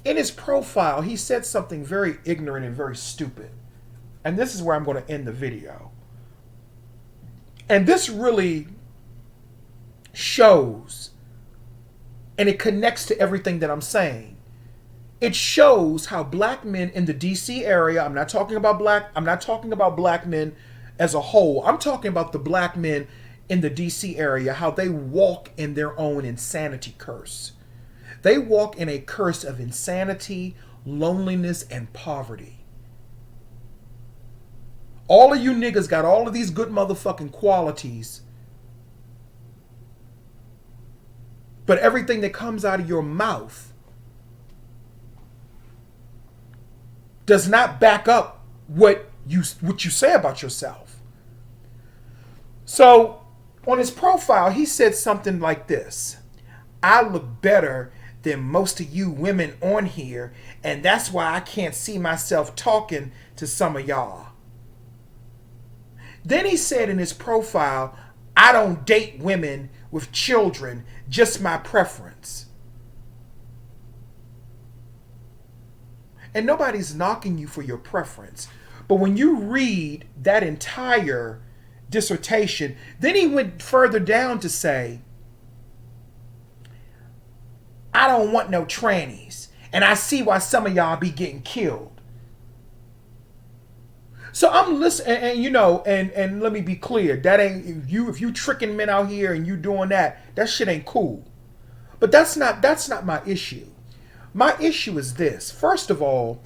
in his profile he said something very ignorant and very stupid, and this is where I'm going to end the video. And this really shows, and it connects to everything that I'm saying. It shows how black men in the DC area, I'm not talking about black men as a whole. I'm talking about the black men in the DC area, how they walk in their own insanity curse. They walk in a curse of insanity, loneliness, and poverty. All of you niggas got all of these good motherfucking qualities, but everything that comes out of your mouth does not back up what you say about yourself. So on his profile, he said something like this: I look better than most of you women on here, and that's why I can't see myself talking to some of y'all. Then he said in his profile, I don't date women with children, just my preference. And nobody's knocking you for your preference. But when you read that entire dissertation, then he went further down to say, I don't want no trannies. And I see why some of y'all be getting killed. So I'm listening, and let me be clear. That ain't, if you tricking men out here and you doing that shit ain't cool. But that's not my issue. My issue is this. First of all,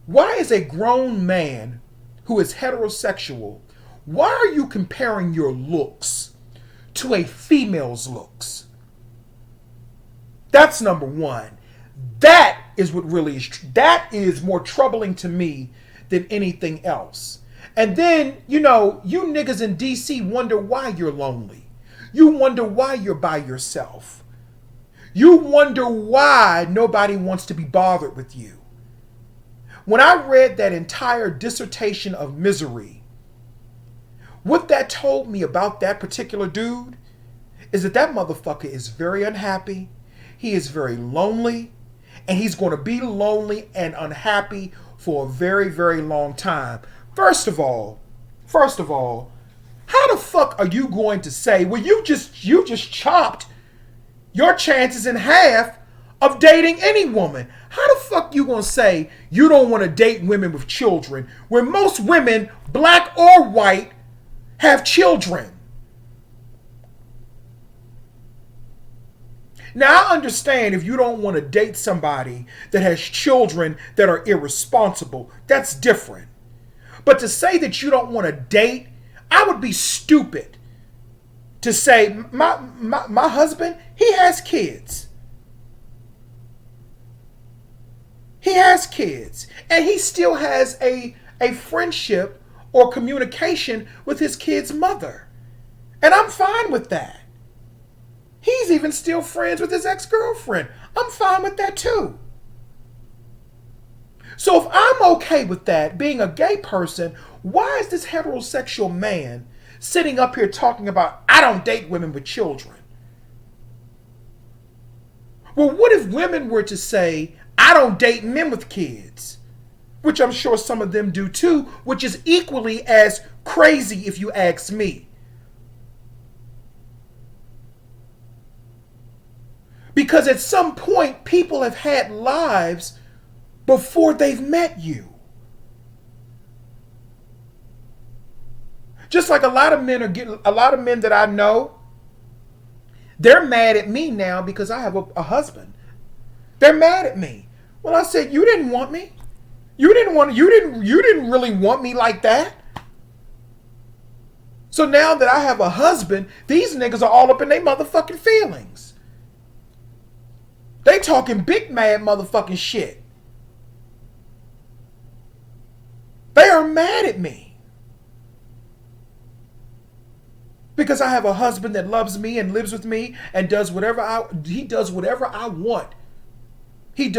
why is a grown man who is heterosexual, why are you comparing your looks to a female's looks? That's number one. That is what really is, that is more troubling to me than anything else. And then, you niggas in DC wonder why you're lonely. You wonder why you're by yourself. You wonder why nobody wants to be bothered with you. When I read that entire dissertation of misery, What that told me about that particular dude is that that motherfucker is very unhappy. He is very lonely. And he's going to be lonely and unhappy for a very, very long time. First of all, how the fuck are you going to say, well, you just chopped your chances in half of dating any woman? How the fuck you gonna say you don't want to date women with children when most women, black or white, have children? Now, I understand if you don't want to date somebody that has children that are irresponsible, that's different. But to say that you don't want to date, I would be stupid to say my husband, he has kids. He has kids. And he still has a friendship or communication with his kid's mother. And I'm fine with that. He's even still friends with his ex-girlfriend. I'm fine with that too. So if I'm okay with that, being a gay person, why is this heterosexual man sitting up here talking about, I don't date women with children? Well, what if women were to say, I don't date men with kids? Which I'm sure some of them do too, which is equally as crazy if you ask me. Because at some point, people have had lives before they've met you. Just like a lot of men that I know, they're mad at me now because I have a husband. They're mad at me. Well, I said, you didn't want me. You didn't really want me like that. So now that I have a husband, these niggas are all up in their motherfucking feelings. They talking big mad motherfucking shit. They are mad at me. Because I have a husband that loves me and lives with me and does whatever he does whatever I want. He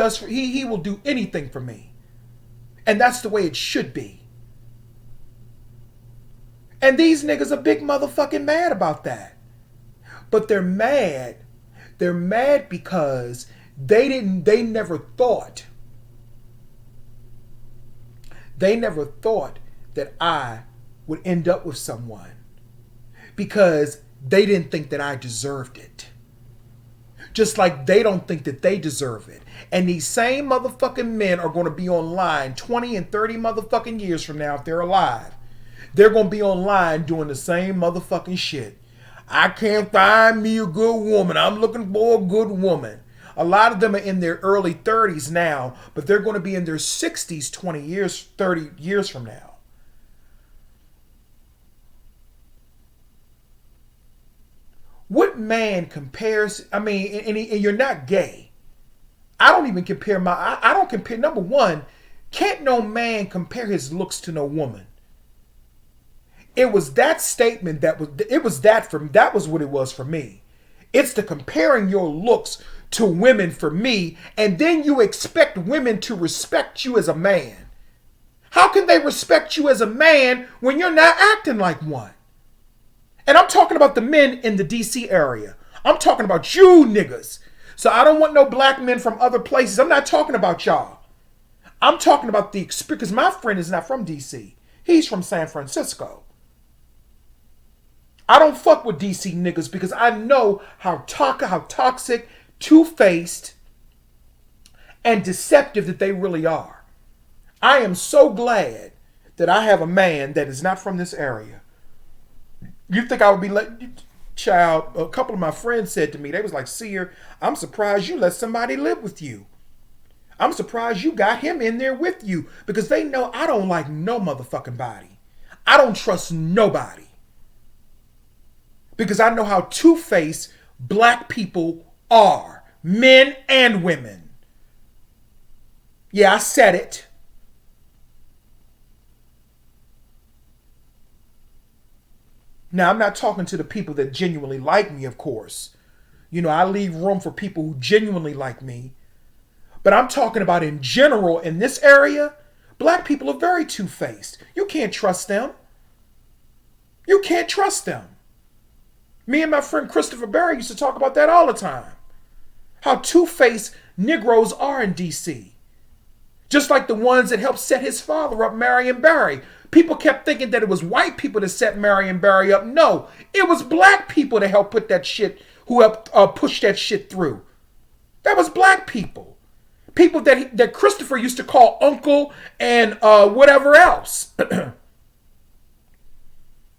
will do anything for me. And that's the way it should be. And these niggas are big motherfucking mad about that. But they're mad. They're mad because they never thought that I would end up with someone, because they didn't think that I deserved it. Just like they don't think that they deserve it. And these same motherfucking men are going to be online 20 and 30 motherfucking years from now if they're alive. They're going to be online doing the same motherfucking shit. I can't find me a good woman. I'm looking for a good woman. A lot of them are in their early 30s now, but they're going to be in their 60s 20 years, 30 years from now. What man compares, and you're not gay. I don't even compare I don't compare, number one, can't no man compare his looks to no woman. It was that statement that was what it was for me. It's the comparing your looks to women for me, and then you expect women to respect you as a man. How can they respect you as a man when you're not acting like one? And I'm talking about the men in the DC area. I'm talking about you niggas. So I don't want no black men from other places. I'm not talking about y'all. I'm talking about the experience, because my friend is not from DC. He's from San Francisco. I don't fuck with DC niggas because I know how toxic, two-faced, and deceptive that they really are. I am so glad that I have a man that is not from this area. You think I would be child? A couple of my friends said to me, they was like, Seer, I'm surprised you let somebody live with you. I'm surprised you got him in there with you, because they know I don't like no motherfucking body. I don't trust nobody. Because I know how two-faced black people are, men and women. Yeah, I said it. Now, I'm not talking to the people that genuinely like me, of course. You know, I leave room for people who genuinely like me. But I'm talking about in general, in this area, black people are very two-faced. You can't trust them. You can't trust them. Me and my friend Christopher Barry used to talk about that all the time. How two-faced Negroes are in D.C. Just like the ones that helped set his father up, Marion Barry. People kept thinking that it was white people that set Marion Barry up. No, it was black people that helped put that shit, who helped push that shit through. That was black people. People that Christopher used to call uncle and whatever else.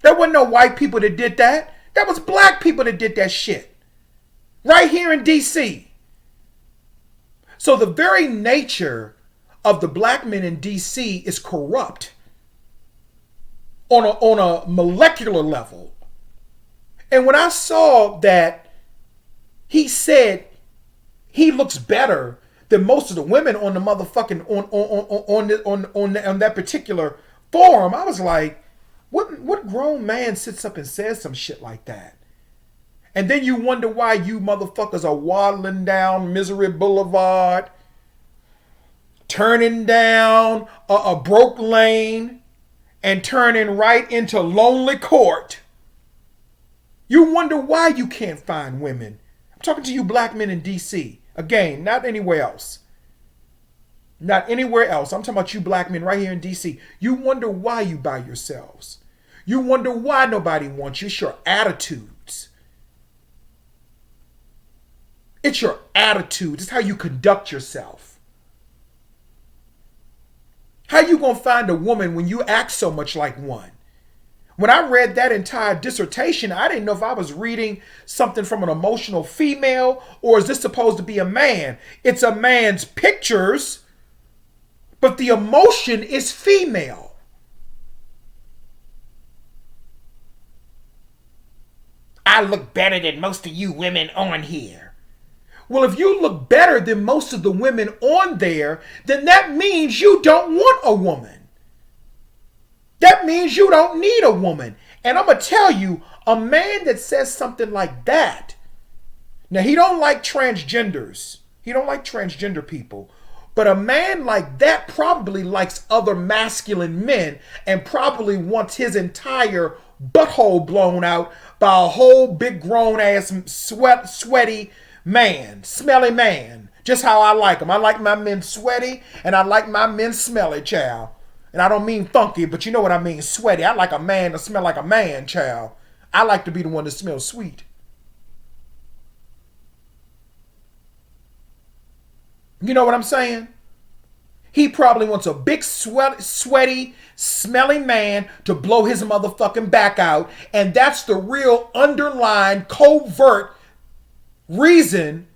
There wasn't no white people that did that. That was black people that did that shit. Right here in D.C. So the very nature of the black men in D.C. is corrupt on a molecular level. And when I saw that he said he looks better than most of the women on the motherfucking on that particular forum, I was like, what grown man sits up and says some shit like that? And then you wonder why you motherfuckers are waddling down Misery Boulevard, turning down a broke lane, and turning right into Lonely Court. You wonder why you can't find women. I'm talking to you black men in D.C. Again, not anywhere else. Not anywhere else. I'm talking about you black men right here in D.C. You wonder why you by yourselves. You wonder why nobody wants you. It's your attitudes. It's your attitudes. It's how you conduct yourself. How you gonna find a woman when you act so much like one? When I read that entire dissertation, I didn't know if I was reading something from an emotional female or is this supposed to be a man? It's a man's pictures, but the emotion is female. I look better than most of you women on here. Well, if you look better than most of the women on there, then that means you don't want a woman. That means you don't need a woman. And I'm going to tell you, a man that says something like that, now he don't like transgenders. He don't like transgender people. But a man like that probably likes other masculine men and probably wants his entire butthole blown out by a whole big grown ass sweaty man, smelly man. Just how I like them. I like my men sweaty and I like my men smelly, child. And I don't mean funky, but you know what I mean, sweaty. I like a man to smell like a man, child. I like to be the one that smells sweet. You know what I'm saying? He probably wants a big, sweaty, smelly man to blow his motherfucking back out. And that's the real underlying, covert reason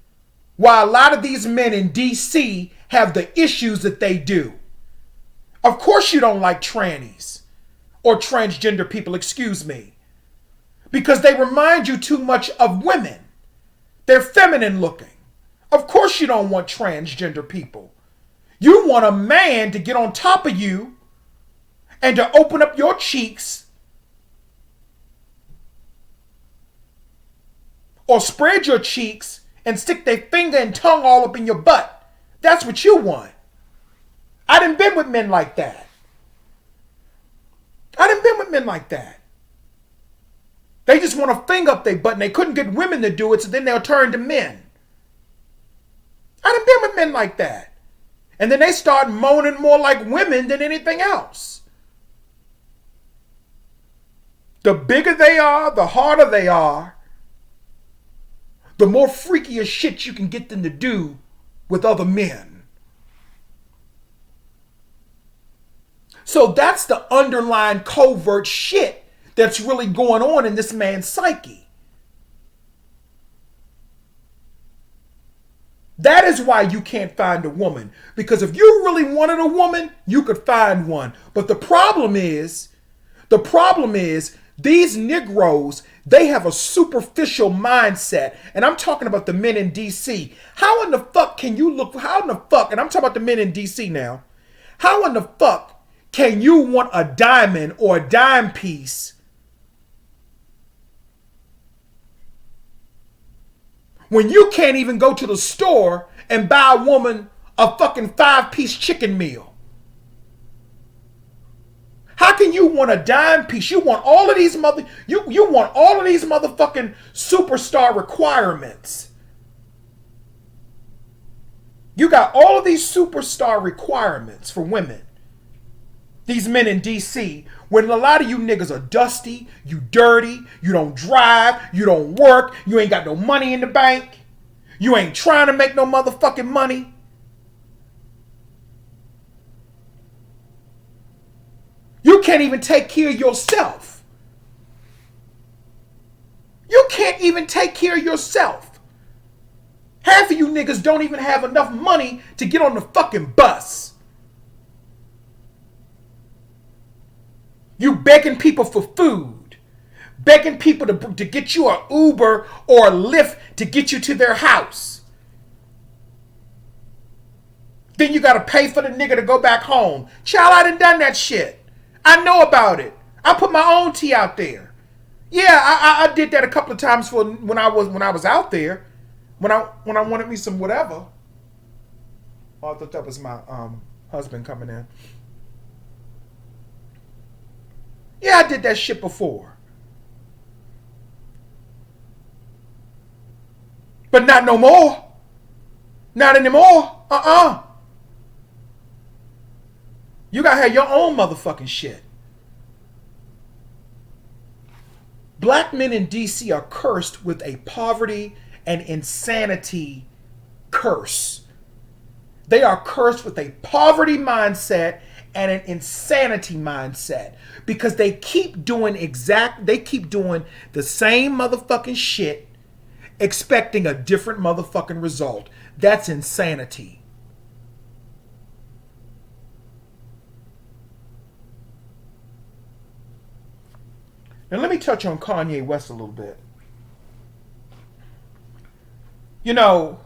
why a lot of these men in D.C. have the issues that they do. Of course you don't like trannies or transgender people, excuse me. Because they remind you too much of women. They're feminine looking. Of course you don't want transgender people. You want a man to get on top of you and to open up your cheeks or spread your cheeks and stick their finger and tongue all up in your butt. That's what you want. I done been with men like that. They just want a finger up their butt and they couldn't get women to do it, so then they'll turn to men. I done been with men like that. And then they start moaning more like women than anything else. The bigger they are, the harder they are, the more freaky as shit you can get them to do with other men. So that's the underlying covert shit that's really going on in this man's psyche. That is why you can't find a woman. Because if you really wanted a woman, you could find one. But the problem is these Negroes, they have a superficial mindset. And I'm talking about the men in D.C. How in the fuck can you look, how in the fuck, and I'm talking about the men in D.C. now. How in the fuck can you want a diamond or a dime piece when you can't even go to the store and buy a woman a fucking 5-piece chicken meal? How can you want a dime piece? You want all of these you want all of these motherfucking superstar requirements. You got all of these superstar requirements for women. These men in DC, when a lot of you niggas are dusty, you dirty, you don't drive, you don't work, you ain't got no money in the bank, you ain't trying to make no motherfucking money. You can't even take care of yourself. You can't even take care of yourself. Half of you niggas don't even have enough money to get on the fucking bus. You begging people for food, begging people to get you an Uber or a Lyft to get you to their house. Then you got to pay for the nigga to go back home. Child, I done that shit. I know about it. I put my own tea out there. Yeah, I did that a couple of times for when I was out there. When I wanted me some whatever. Oh, I thought that was my husband coming in. Yeah, I did that shit before. But not no more. Not anymore. You gotta have your own motherfucking shit. Black men in DC are cursed with a poverty and insanity curse. They are cursed with a poverty mindset and an insanity mindset because they keep doing the same motherfucking shit expecting a different motherfucking result. That's insanity. Now let me touch on Kanye West a little bit. You know,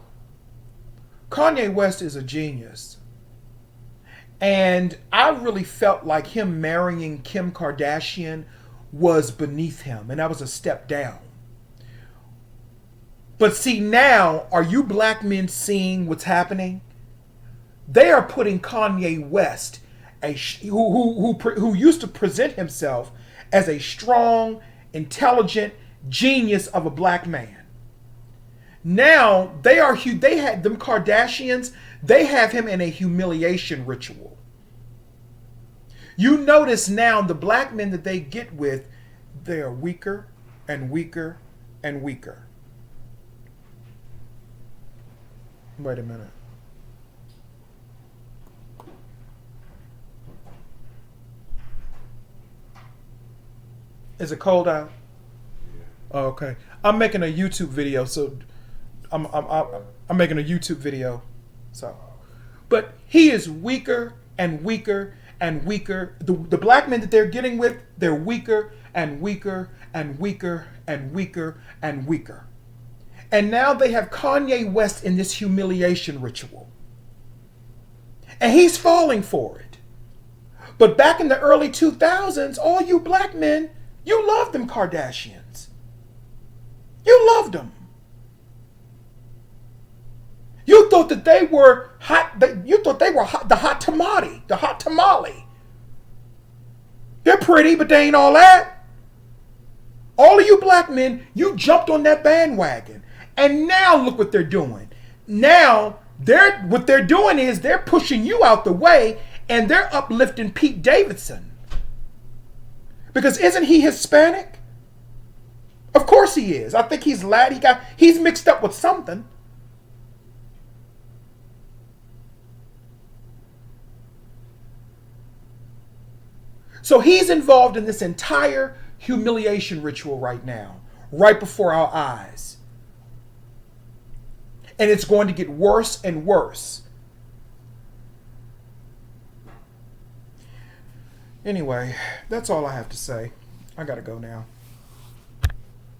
Kanye West is a genius. And I really felt like him marrying Kim Kardashian was beneath him. And that was a step down. But see now, are you black men seeing what's happening? They are putting Kanye West, who used to present himself as a strong, intelligent genius of a black man. Now they had them Kardashians, they have him in a humiliation ritual. You notice now the black men that they get with, they are weaker and weaker and weaker. Wait a minute. Is it cold out? Yeah. Oh, okay. I'm making a YouTube video, so I'm making a YouTube video. So, but he is weaker and weaker and weaker. The black men that they're getting with, they're weaker and weaker and weaker and weaker and weaker. And now they have Kanye West in this humiliation ritual. And he's falling for it. But back in the early 2000s, all you black men, you loved them Kardashians. You loved them. You thought that they were hot. You thought they were hot, the hot tamale. The hot tamale. They're pretty, but they ain't all that. All of you black men, you jumped on that bandwagon. And now look what they're doing. Now, what they're doing is they're pushing you out the way and they're uplifting Pete Davidson. Because isn't he Hispanic? Of course he is. I think he's Latin. He's mixed up with something. So he's involved in this entire humiliation ritual right now, right before our eyes. And it's going to get worse and worse. Anyway, that's all I have to say. I gotta go now.